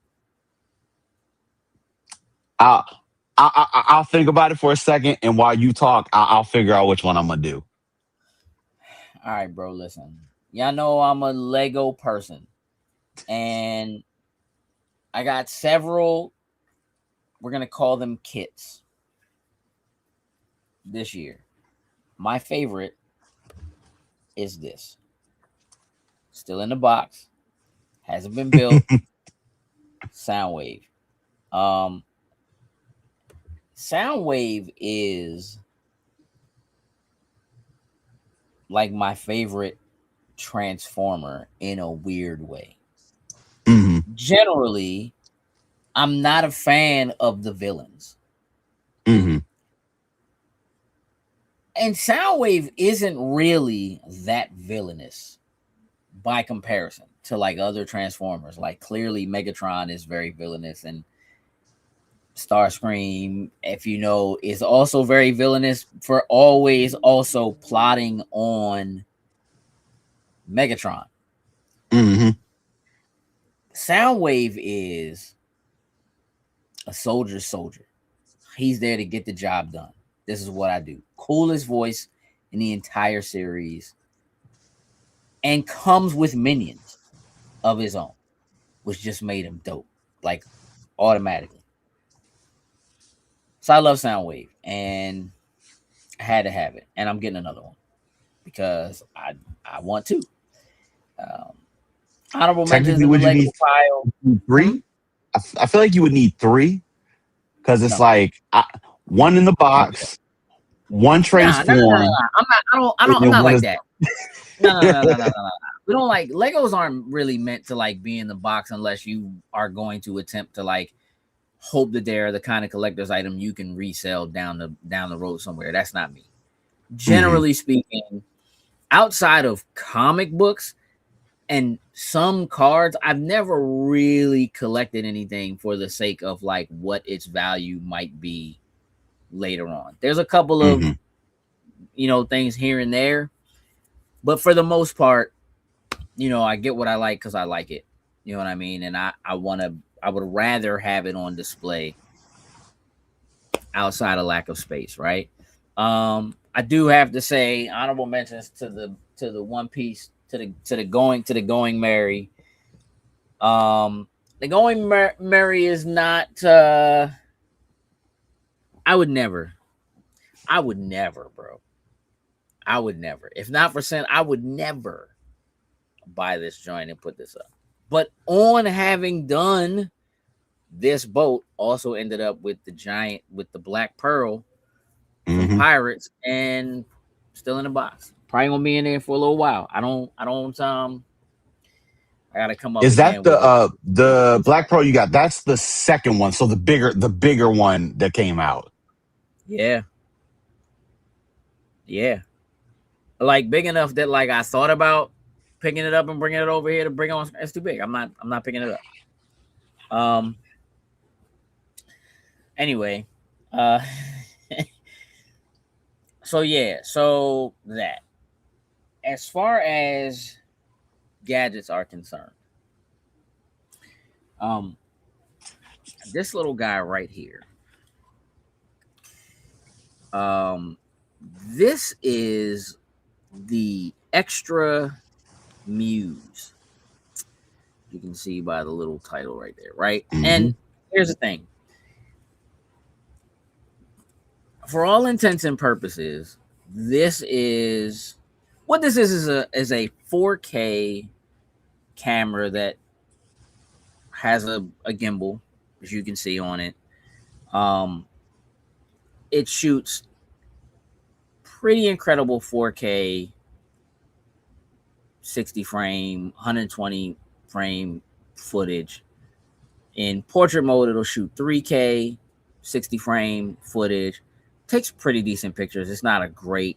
I'll, I'll think about it for a second, and while you talk, I'll figure out which one I'm gonna do. All right, bro. Listen, y'all know I'm a Lego person, and I got several. We're gonna call them kits this year. My favorite is this. Still in the box, hasn't been built. Soundwave. Um, Soundwave is like my favorite Transformer in a weird way. Mm-hmm. Generally, I'm not a fan of the villains. Mm-hmm. And Soundwave isn't really that villainous by comparison to like other Transformers. Like clearly Megatron is very villainous and Starscream, if you know, is also very villainous for always also plotting on Megatron. Mm-hmm. Soundwave is a soldier's soldier. He's there to get the job done. This is what I do. Coolest voice in the entire series, and comes with minions of his own, which just made him dope, like automatically. So I love Soundwave, and I had to have it, and I'm getting another one because I want to. Um, Honorable mentions Technically, in the would you Lego need pile. 3? I feel like you would need 3 because it's No, like one in the box, one nah. transform, I'm and not one like is. that. No. We don't like Legos aren't really meant to like be in the box unless you are going to attempt to like hope that they're the kind of collector's item you can resell down the road somewhere. That's not me. Generally speaking, outside of comic books and some cards, I've never really collected anything for the sake of like what its value might be later on. There's a couple of things here and there, but for the most part, I get what I like because I like it. You know what I mean? And I would rather have it on display outside of lack of space, right? I do have to say honorable mentions to the One Piece, to the going Merry. The going Merry is not. I would never, bro. I would never. If not for Sin, I would never buy this joint and put this up. But on having done this boat, also ended up with the Black Pearl from Pirates, and still in the box. Probably gonna be in there for a little while. I gotta come up Is that again with it. the Black Pearl you got? That's the second one. So the bigger one that came out. Yeah. Like big enough that like I thought about picking it up and bringing it over here to bring on. It's too big. I'm not picking it up. Anyway, so that as far as gadgets are concerned, this little guy right here, this is the Extra Muse. You can see by the little title right there, right? And here's the thing. For all intents and purposes, this is a 4K camera that has a gimbal, as you can see on it. It shoots pretty incredible 4K 60 frame, 120 frame footage. In portrait mode, it'll shoot 3K 60 frame footage. Takes pretty decent pictures. It's not a great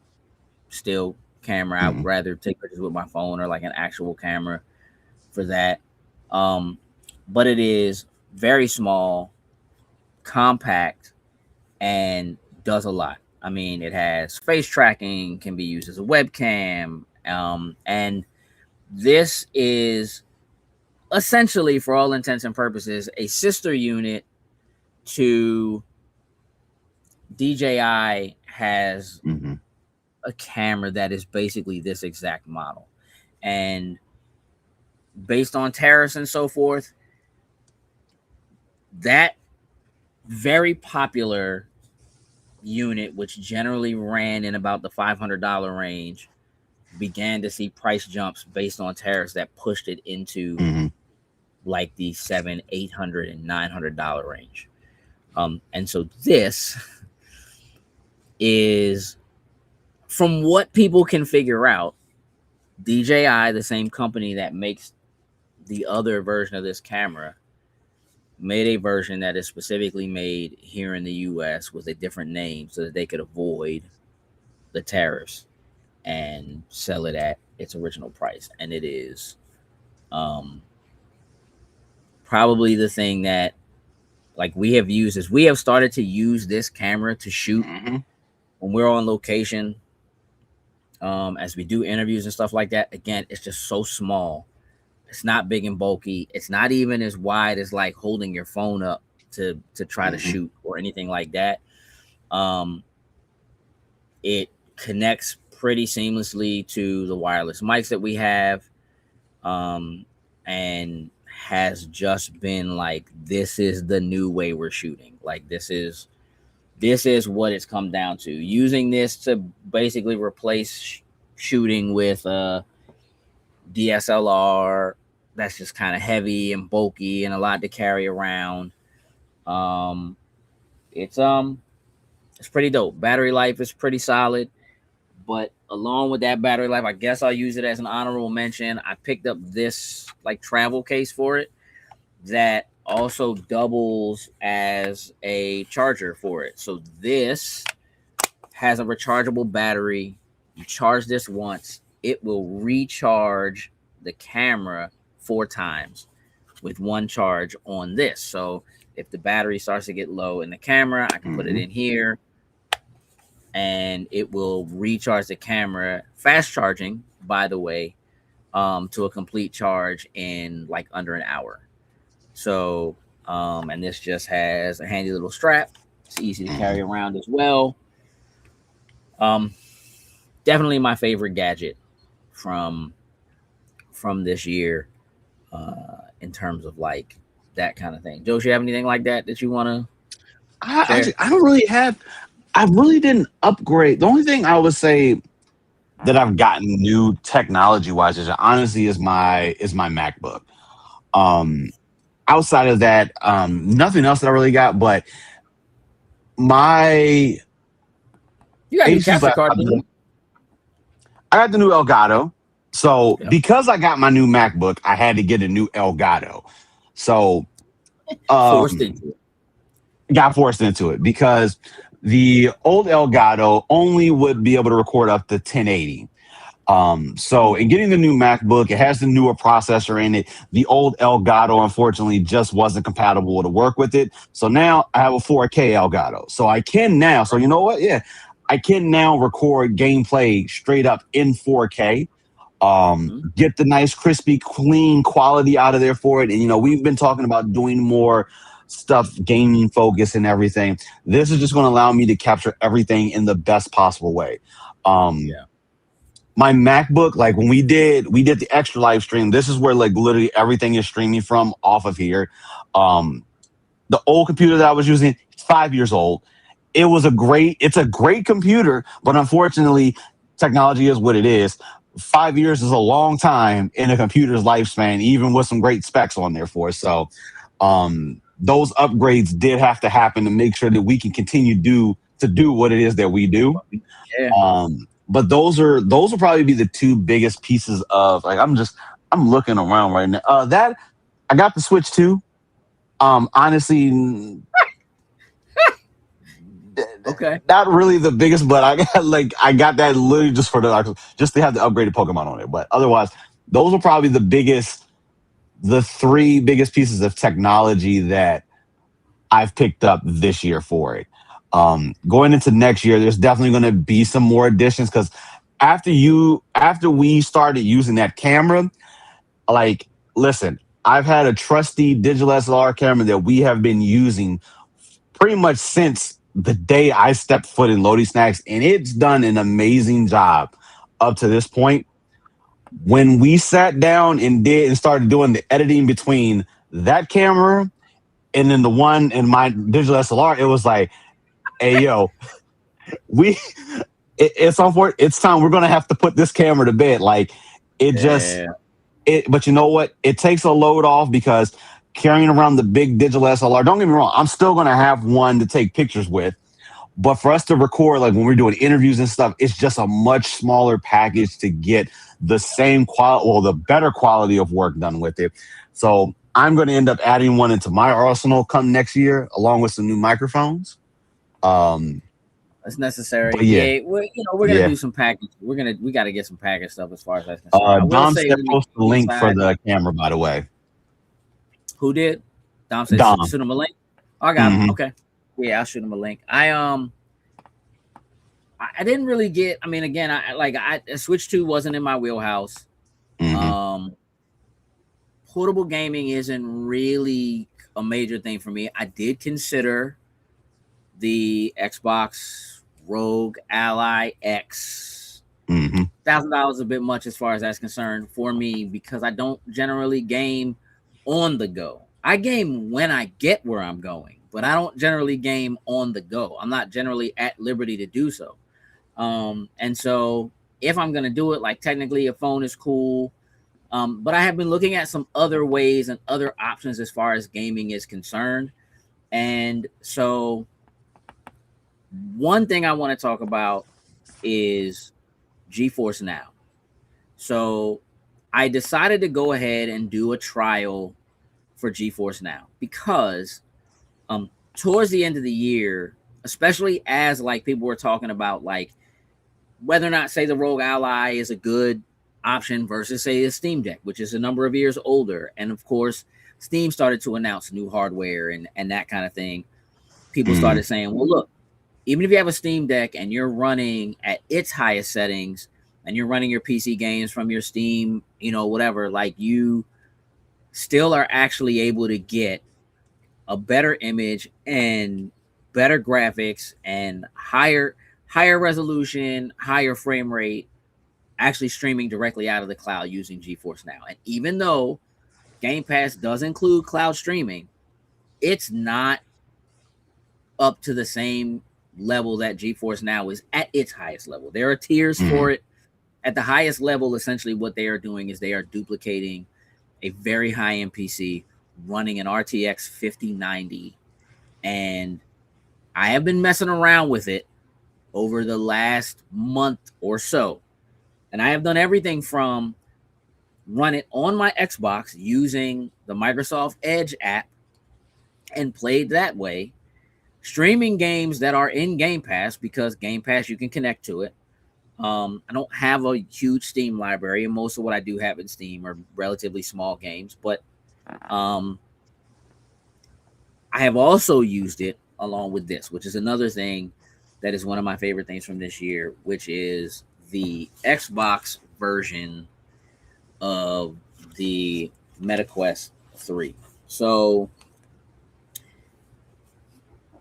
still camera. I would rather take pictures with my phone or like an actual camera for that. But it is very small, compact, and does a lot. I mean, it has face tracking, can be used as a webcam, and this is essentially, for all intents and purposes, a sister unit to DJI has a camera that is basically this exact model. And based on tariffs and so forth, that very popular unit, which generally ran in about the $500 range, began to see price jumps based on tariffs that pushed it into like the $700, $800, and $900 range. And so this is, from what people can figure out, DJI, the same company that makes the other version of this camera, made a version that is specifically made here in the US with a different name so that they could avoid the tariffs and sell it at its original price. And it is probably the thing that like we have used, is we have started to use this camera to shoot when we're on location, as we do interviews and stuff like that. Again, it's just so small. It's not big and bulky. It's not even as wide as like holding your phone up to try to shoot or anything like that. It connects pretty seamlessly to the wireless mics that we have, and has just been like, this is the new way we're shooting. Like this is what it's come down to. Using this to basically replace shooting with DSLR, that's just kind of heavy and bulky and a lot to carry around. Um, it's pretty dope. Battery life is pretty solid. But along with that battery life, I guess I'll use it as an honorable mention. I picked up this like travel case for it that also doubles as a charger for it. So this has a rechargeable battery. You charge this once, it will recharge the camera 4 times with one charge on this. So if the battery starts to get low in the camera, I can put it in here and it will recharge the camera. Fast charging, by the way, to a complete charge in like under an hour. So, and this just has a handy little strap. It's easy to carry around as well. Definitely my favorite gadget from this year, in terms of like that kind of thing. Josh, you have anything like that you want to share? Actually, I don't really have. I really didn't upgrade. The only thing I would say that I've gotten new technology wise is honestly is my MacBook. Outside of that, nothing else that I really got. But my You got a new capture card, didn't you? I got the new Elgato. So because I got my new MacBook, I had to get a new Elgato. So Forced into it. Got forced into it because the old Elgato only would be able to record up to 1080. So in getting the new MacBook, it has the newer processor in it. The old Elgato, unfortunately, just wasn't compatible to work with it. So now I have a 4K Elgato. So I can now. So you know what? Yeah, I can now record gameplay straight up in 4K. Get the nice, crispy, clean quality out of there for it. And, you know, we've been talking about doing more stuff, gaming focus and everything. This is just going to allow me to capture everything in the best possible way. My MacBook, like when we did the extra live stream, this is where like literally everything is streaming from off of here. The old computer that I was using, it's 5 years old. It's a great computer, but unfortunately, technology is what it is. 5 years is a long time in a computer's lifespan, even with some great specs on there for us. So those upgrades did have to happen to make sure that we can continue to do what it is that we do. But those will probably be the two biggest pieces of like I'm looking around right now. That I got the Switch 2. Honestly, okay, not really the biggest, but I got that literally just to have the upgraded Pokemon on it. But otherwise, those are probably the 3 biggest pieces of technology that I've picked up this year for it. Going into next year, there's definitely going to be some more additions because after we started using that camera, like, listen, I've had a trusty digital SLR camera that we have been using pretty much since the day I stepped foot in Lodi Snacks, and it's done an amazing job up to this point. When we sat down and started doing the editing between that camera and then the one in my digital SLR, it was like, hey, yo, it's time we're going to have to put this camera to bed. Like, but you know what? It takes a load off because carrying around the big digital SLR, don't get me wrong, I'm still going to have one to take pictures with. But for us to record, like when we're doing interviews and stuff, it's just a much smaller package to get the same quality, or the better quality of work done with it. So I'm going to end up adding one into my arsenal come next year, along with some new microphones. That's necessary. We're gonna do some package. We got to get some package stuff as far as that's concerned. Dom said post the link for the camera, by the way. Who did? Dom said shoot him a link. Oh, I got him. Okay. Yeah, I'll shoot him a link. I didn't really get. I mean, again, I Switch 2 wasn't in my wheelhouse. Portable gaming isn't really a major thing for me. I did consider the Xbox Rogue Ally X. $1,000 a bit much as far as that's concerned for me because I don't generally game on the go. I game when I get where I'm going, but I don't generally game on the go. I'm not generally at liberty to do so. And so if I'm going to do it, like technically a phone is cool. But I have been looking at some other ways and other options as far as gaming is concerned. And so, one thing I want to talk about is GeForce Now. So, I decided to go ahead and do a trial for GeForce Now because towards the end of the year, especially as like people were talking about like whether or not say the Rogue Ally is a good option versus say the Steam Deck, which is a number of years older, and of course Steam started to announce new hardware and that kind of thing. People started saying, well, look, even if you have a Steam Deck and you're running at its highest settings and you're running your PC games from your Steam, whatever, like you still are actually able to get a better image and better graphics and higher resolution, higher frame rate, actually streaming directly out of the cloud using GeForce Now. And even though Game Pass does include cloud streaming, it's not up to the same level that GeForce Now is at its highest level. There are tiers for it. At the highest level, essentially what they are doing is they are duplicating a very high-end PC running an RTX 5090, and I have been messing around with it over the last month or so, and I have done everything from run it on my Xbox using the Microsoft Edge app and played that way, streaming games that are in Game Pass because Game Pass you can connect to it. I don't have a huge Steam library, and most of what I do have in Steam are relatively small games, but I have also used it along with this, which is another thing that is one of my favorite things from this year, which is the Xbox version of the MetaQuest 3. So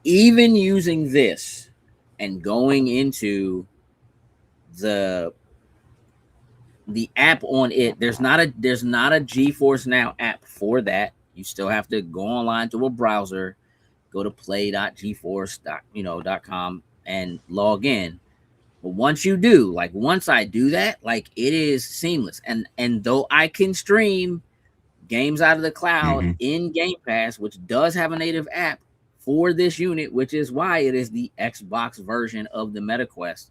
even using this and going into the app on it, there's not a GeForce Now app for that. You still have to go online to a browser, go to play.geforce.com and log in. But once you do, like once I do that, like it is seamless. And though I can stream games out of the cloud in Game Pass, which does have a native app for this unit, which is why it is the Xbox version of the MetaQuest,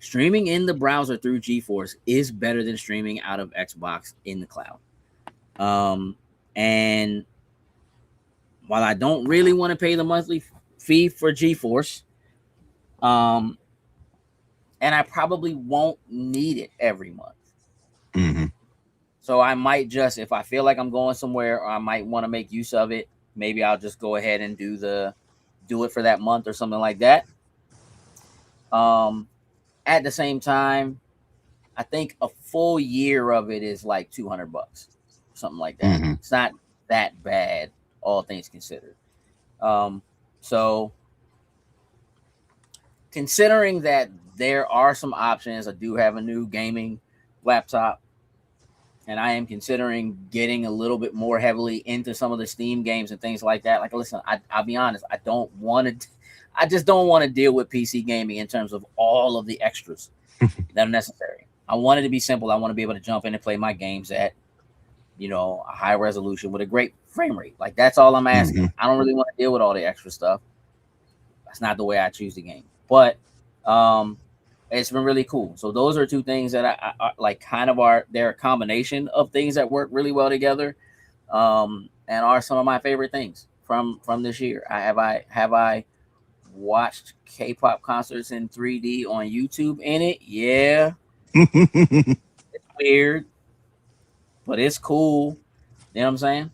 streaming in the browser through GeForce is better than streaming out of Xbox in the cloud. And while I don't really want to pay the monthly fee for GeForce, and I probably won't need it every month. So I might just, if I feel like I'm going somewhere or I might want to make use of it, maybe I'll just go ahead and do it for that month or something like that. At the same time, I think a full year of it is like $200, something like that. It's not that bad, all things considered. So considering that there are some options, I do have a new gaming laptop, and I am considering getting a little bit more heavily into some of the Steam games and things like that. Like, listen, I'll be honest, I just don't want to deal with PC gaming in terms of all of the extras that are necessary. I want it to be simple. I want to be able to jump in and play my games at, a high resolution with a great frame rate. Like, that's all I'm asking. I don't really want to deal with all the extra stuff. That's not the way I choose the game. But it's been really cool. So those are two things that I like kind of they're a combination of things that work really well together, and are some of my favorite things from this year. Have I watched K-pop concerts in 3D on YouTube in it? Yeah. It's weird, but it's cool. You know what I'm saying?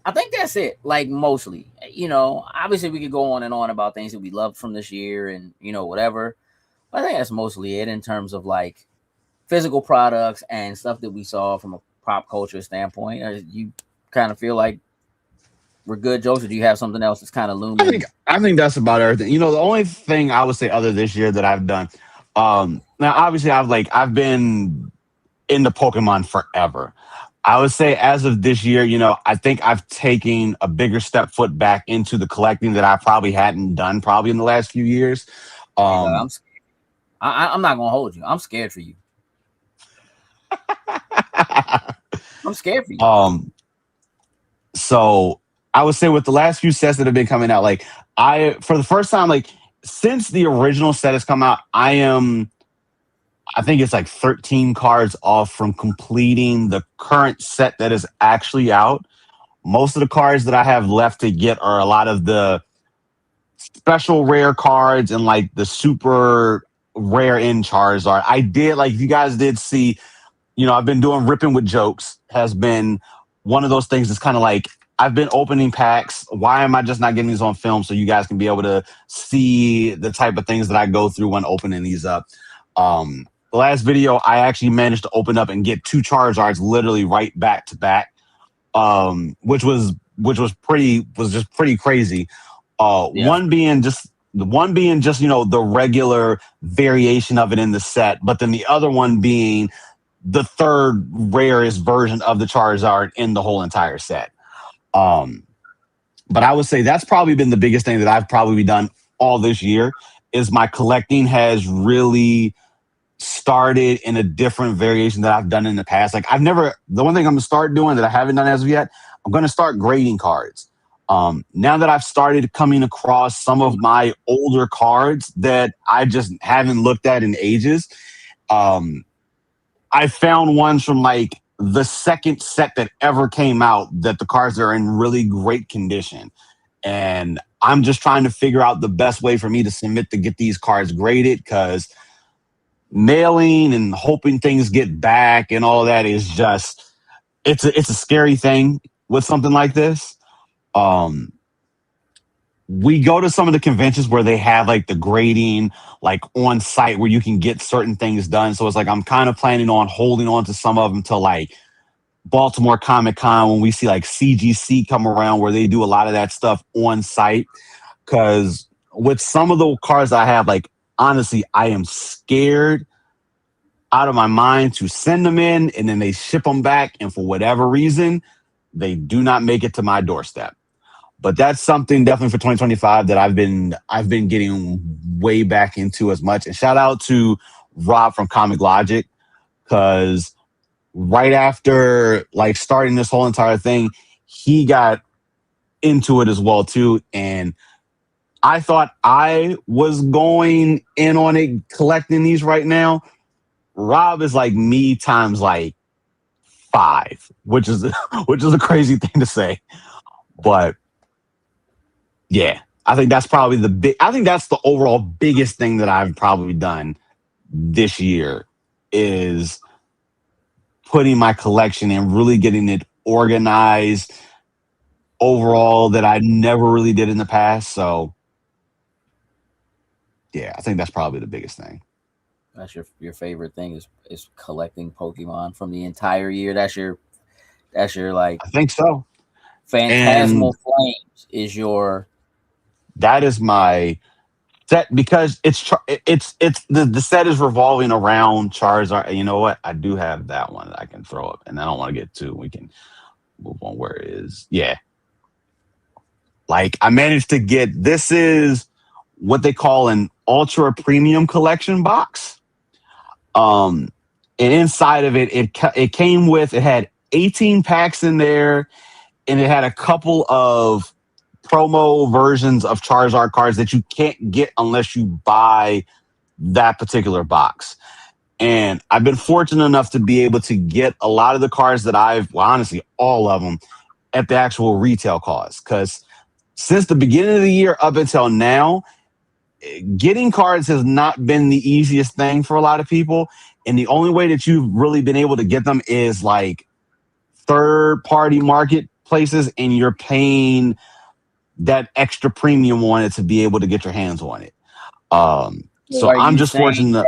I think that's it. Like, mostly, obviously we could go on and on about things that we loved from this year and, whatever. But I think that's mostly it in terms of like physical products and stuff that we saw from a pop culture standpoint. You kind of feel like we're good, Joseph? Or do you have something else that's kind of looming? I think that's about everything. The only thing I would say other this year that I've done, now obviously I've been into Pokemon forever. I would say as of this year, I think I've taken a bigger step foot back into the collecting that I probably hadn't done in the last few years. I'm scared. I'm not gonna hold you. I'm scared for you. I'm scared for you. So I would say with the last few sets that have been coming out, like for the first time, like since the original set has come out, I think it's like 13 cards off from completing the current set that is actually out. Most of the cards that I have left to get are a lot of the special rare cards and like the super rare in Charizard. I did, like, you guys did see, I've been doing ripping with jokes, has been one of those things that's kind of like, I've been opening packs. Why am I just not getting these on film so you guys can be able to see the type of things that I go through when opening these up? The last video, I actually managed to open up and get 2 Charizards literally right back to back, which was just pretty crazy. One being just the regular variation of it in the set, but then the other one being the third rarest version of the Charizard in the whole entire set. But I would say that's probably been the biggest thing that I've probably done all this year, is my collecting has really started in a different variation that I've done in the past. Like the one thing I'm going to start doing that I haven't done as of yet, I'm going to start grading cards. Now that I've started coming across some of my older cards that I just haven't looked at in ages, I found ones from like the second set that ever came out that the cards are in really great condition. And I'm just trying to figure out the best way for me to submit to get these cards graded, because mailing and hoping things get back and all that is just, it's a scary thing with something like this. We go to some of the conventions where they have like the grading like on site where you can get certain things done. So it's like I'm kind of planning on holding on to some of them till like Baltimore Comic Con, when we see like CGC come around, where they do a lot of that stuff on site. Because with some of the cards I have, like, honestly, I am scared out of my mind to send them in, and then they ship them back, and for whatever reason, they do not make it to my doorstep. But that's something definitely for 2025 that I've been getting way back into as much. And shout out to Rob from Comic Logic, because right after like starting this whole entire thing, he got into it as well too. And I thought I was going in on it collecting these right now. Rob is like me times like 5, which is a crazy thing to say. But yeah, I think that's probably that's the overall biggest thing that I've probably done this year, is putting my collection and really getting it organized overall, that I never really did in the past. So yeah, I think that's probably the biggest thing. That's your favorite thing is collecting Pokemon from the entire year. That's your like, I think so. Fantasmal Flames is your. That is my set, because it's the set is revolving around Charizard. You know what? I do have that one that I can throw up, and I don't want to get too. We can move on. Where it is? Yeah. Like, I managed to get, this is what they call an ultra premium collection box. And inside of it, it came with, it had 18 packs in there, and it had a couple of promo versions of Charizard cards that you can't get unless you buy that particular box. And I've been fortunate enough to be able to get a lot of the cards that honestly, all of them, at the actual retail cost. Because since the beginning of the year up until now, getting cards has not been the easiest thing for a lot of people. And the only way that you've really been able to get them is like third-party marketplaces, and you're paying that extra premium on it to be able to get your hands on it. So I'm just fortunate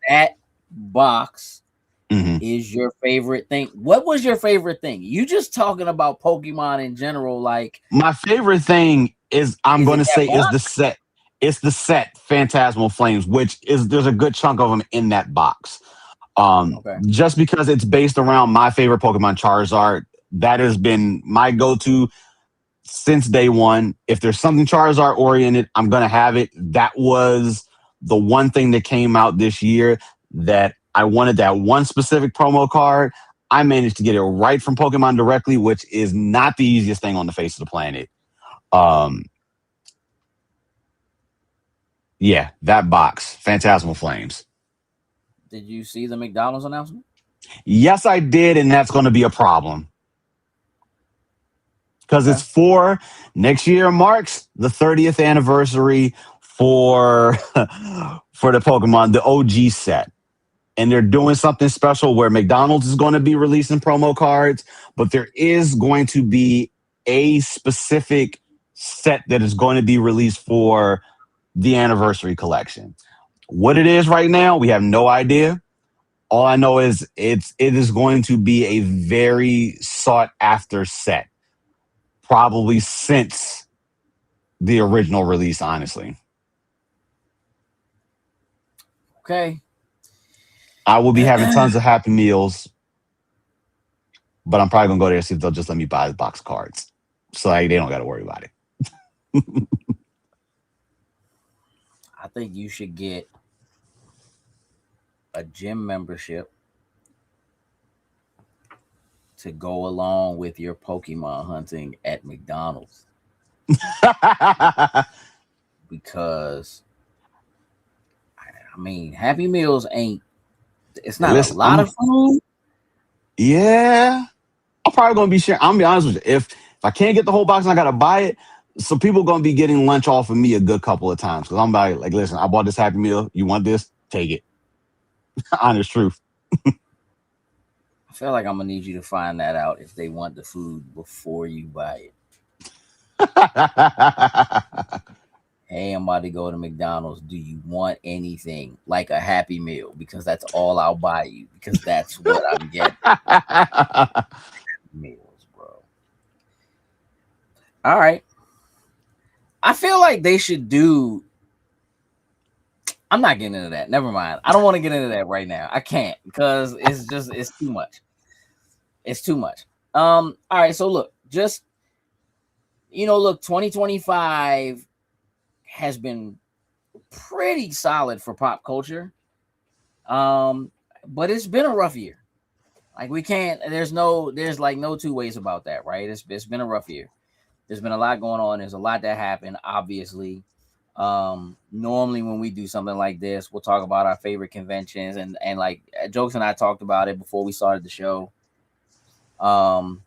that box is your favorite thing. What was your favorite thing? You just talking about Pokemon in general. Like, my favorite thing is the set. It's the set Phantasmal Flames, which is, there's a good chunk of them in that box. Just because it's based around my favorite Pokemon, Charizard. That has been my go-to since day one. If there's something Charizard oriented, I'm going to have it. That was the one thing that came out this year that I wanted that one specific promo card. I managed to get it right from Pokemon directly, which is not the easiest thing on the face of the planet. Yeah, that box, Fantasmal Flames. Did you see the McDonald's announcement? Yes, I did, and that's going to be a problem. Because it's for next year marks the 30th anniversary for for the Pokemon, the OG set. And they're doing something special where McDonald's is going to be releasing promo cards, but there is going to be a specific set that is going to be released for the anniversary collection. What it is right now, we have no idea. All I know is it is going to be a very sought after set. Probably since the original release, honestly. Okay. I will be having tons of Happy Meals, but I'm probably going to go there and see if they'll just let me buy the box of cards. So they don't got to worry about it. I think you should get a gym membership to go along with your Pokemon hunting at McDonald's. Because I mean, Happy Meals it's not a lot of food. Yeah. I'm probably gonna be sharing. I'm gonna be honest with you. If I can't get the whole box and I gotta buy it, so people gonna be getting lunch off of me a good couple of times. Cause I'm like, listen, I bought this Happy Meal. You want this? Take it. Honest truth. I feel like I'm gonna need you to find that out if they want the food before you buy it. Hey, I'm about to go to McDonald's. Do you want anything like a Happy Meal? Because that's all I'll buy you. Because that's what I'm getting. Happy Meals, bro. All right. I feel like they should do. I'm not getting into that. Never mind. I don't want to get into that right now. I can't because it's too much. It's too much. All right. So look, 2025 has been pretty solid for pop culture. But it's been a rough year. Like there's no two ways about that, right? It's been a rough year. There's been a lot going on. There's a lot that happened, obviously. Normally when we do something like this, we'll talk about our favorite conventions and like Jokes and I talked about it before we started the show. And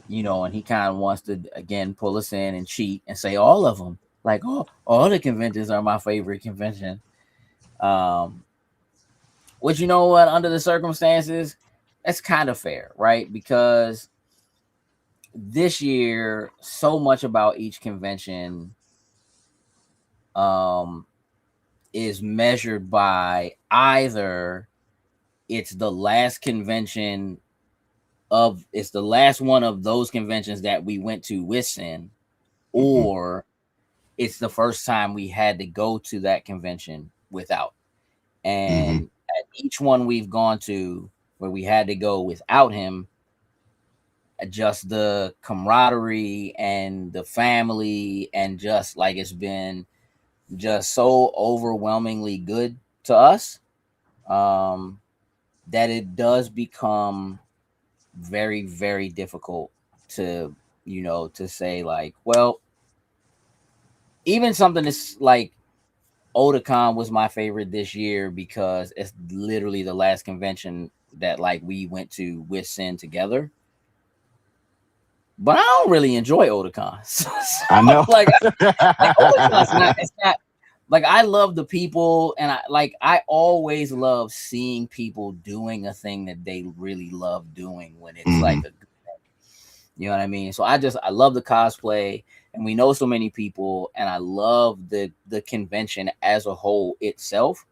he kind of wants to again pull us in and cheat and say all of them. Like, all the conventions are my favorite convention. Which, you know what, under the circumstances, that's kind of fair, right? Because this year, so much about each convention is measured by either it's the last one of those conventions that we went to with Sin, or it's the first time we had to go to that convention without. And at each one we've gone to where we had to go without him, just the camaraderie and the family and just like it's been just so overwhelmingly good to us that it does become very, very difficult to say like, well, even something that's like Otakon was my favorite this year because it's literally the last convention that like we went to with Sin together. But I don't really enjoy Otakon. So, I know. like Otakon's not like I love the people and I always love seeing people doing a thing that they really love doing when it's like a good thing. You know what I mean? So I love the cosplay. And we know so many people, and I love the convention as a whole itself.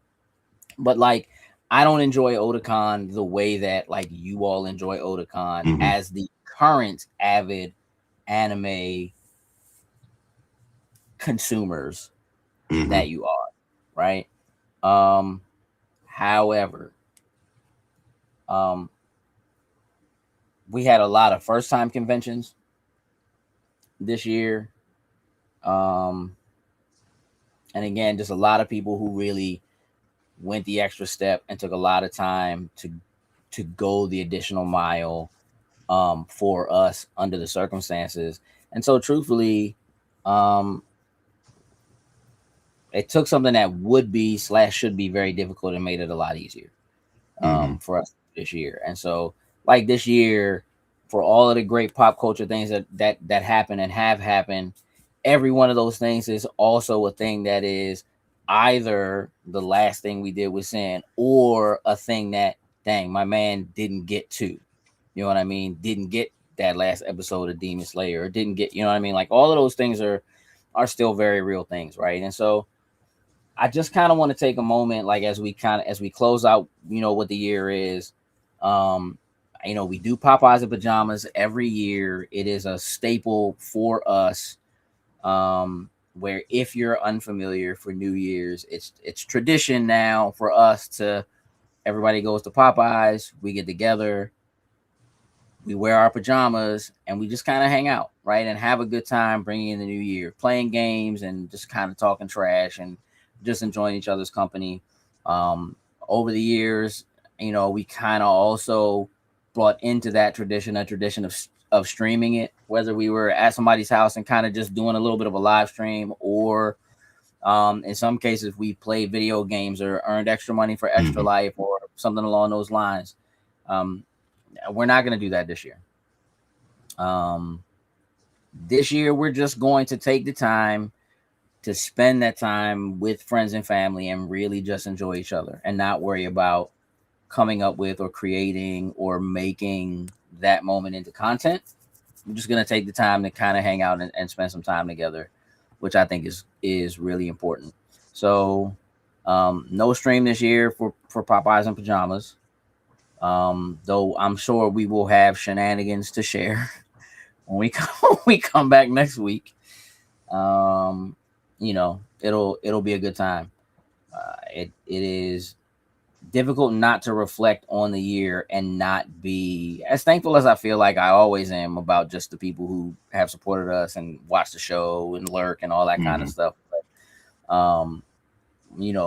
But like, I don't enjoy Otakon the way that like you all enjoy Otakon as the current avid anime consumers that you are, right? However, we had a lot of first time conventions this year. And again, just a lot of people who really went the extra step and took a lot of time to go the additional mile for us under the circumstances. And so truthfully, um, it took something that would be / should be very difficult and made it a lot easier for us this year. And so, like this year, for all of the great pop culture things that happen and have happened, every one of those things is also a thing that is either the last thing we did with Sin or a thing that, dang, my man didn't get to. You know what I mean? Didn't get that last episode of Demon Slayer, or didn't get, you know what I mean? Like all of those things are still very real things, right? And so I just kind of want to take a moment, like as we close out, what the year is. We do Popeyes and pajamas every year. It is a staple for us. Where if you're unfamiliar, for New Year's, it's tradition now for us to, everybody goes to Popeyes, we get together, we wear our pajamas, and we just kind of hang out, right, and have a good time, bringing in the new year, playing games and just kind of talking trash and just enjoying each other's company. Over the years, we kind of also brought into that tradition a tradition of streaming it, whether we were at somebody's house and kind of just doing a little bit of a live stream, or in some cases we played video games or earned extra money for Extra Life or something along those lines. We're not going to do that this year. This year we're just going to take the time to spend that time with friends and family and really just enjoy each other and not worry about coming up with or creating or making that moment into content. I'm just going to take the time to kind of hang out and spend some time together, which I think is really important. So no stream this year for Popeyes and pajamas. Though I'm sure we will have shenanigans to share when we come back next week. It'll be a good time. It is difficult not to reflect on the year and not be as thankful as I feel like I always am about just the people who have supported us and watch the show and lurk and all that kind of stuff. But,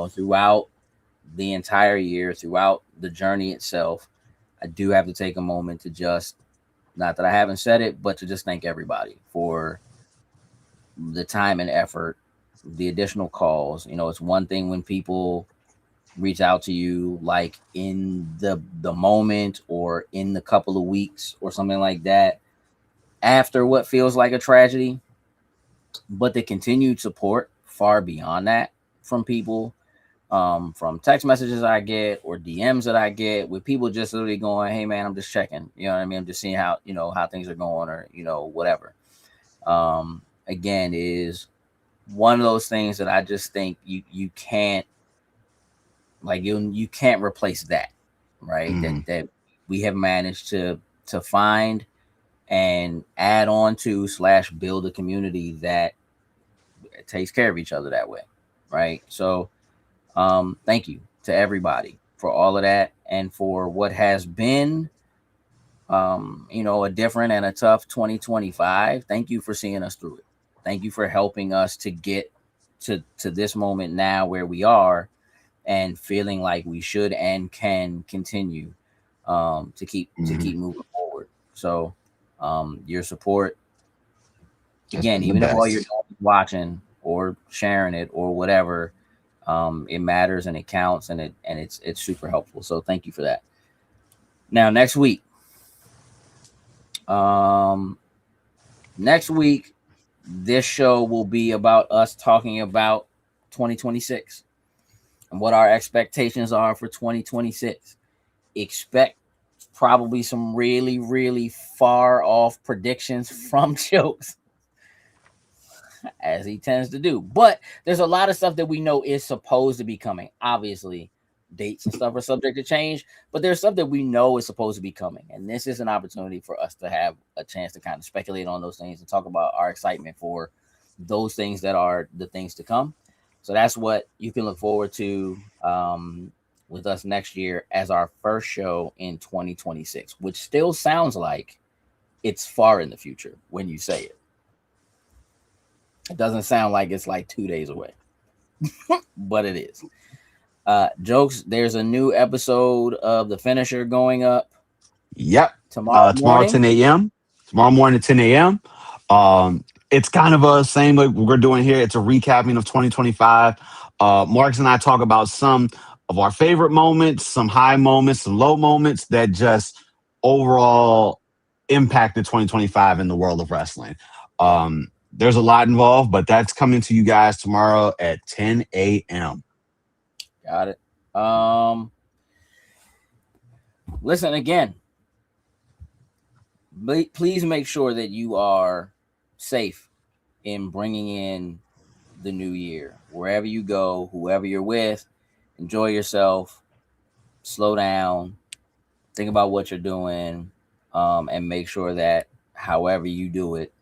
throughout the entire year, throughout the journey itself, I do have to take a moment to just, not that I haven't said it, but to just thank everybody for the time and effort, the additional calls. It's one thing when people reach out to you like in the moment or in the couple of weeks or something like that after what feels like a tragedy, but the continued support far beyond that from people, from text messages I get or DMs that I get, with people just literally going, hey man, I'm just checking, you know what I mean, I'm just seeing how how things are going, or whatever. Again, is one of those things that I just think you can't, like, you can't replace that, right? That we have managed to find and add on to / build a community that takes care of each other that way, right? So thank you to everybody for all of that, and for what has been a different and a tough 2025. Thank you for seeing us through it. Thank you for helping us to get to this moment now where we are, and feeling like we should and can continue to keep moving forward. So your support, again, even if all you're watching or sharing it or whatever, it matters and it counts, and it's super helpful. So thank you for that. Now next week, this show will be about us talking about 2026 and what our expectations are for 2026. Expect probably some really, really far off predictions from jokes, as he tends to do. But there's a lot of stuff that we know is supposed to be coming. Obviously, dates and stuff are subject to change, but there's stuff that we know is supposed to be coming. And this is an opportunity for us to have a chance to kind of speculate on those things and talk about our excitement for those things that are the things to come. So that's what you can look forward to with us next year as our first show in 2026, which still sounds like it's far in the future when you say it. It doesn't sound like it's like 2 days away, but it is. Jokes, there's a new episode of The Finisher going up Yep. tomorrow Tomorrow morning. 10 a.m. Tomorrow morning at 10 a.m. It's kind of a same like we're doing here. It's a recapping of 2025. Marks and I talk about some of our favorite moments, some high moments, some low moments that just overall impacted 2025 in the world of wrestling. There's a lot involved, but that's coming to you guys tomorrow at 10 a.m. Got it. Listen again. Please make sure that you are safe in bringing in the new year. Wherever you go, whoever you're with, enjoy yourself. Slow down. Think about what you're doing, and make sure that however you do it,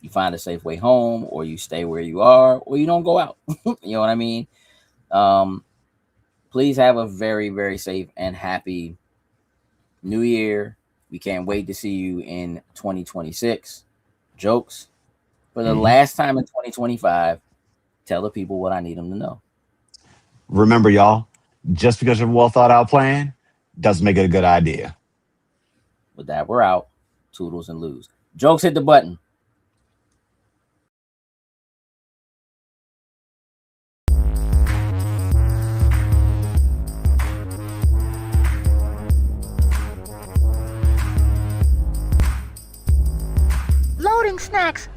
you find a safe way home, or you stay where you are, or you don't go out. You know what I mean? Please have a very, very safe and happy new year. We can't wait to see you in 2026. Jokes, for the last time in 2025, tell the people what I need them to know. Remember, y'all, just because you have a well thought out plan doesn't make it a good idea. With that, we're out. Toodles and lose. Jokes, hit the button. Loading snacks.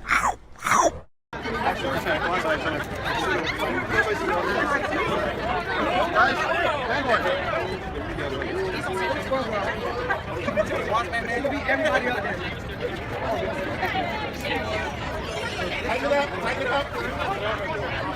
Tighten it up.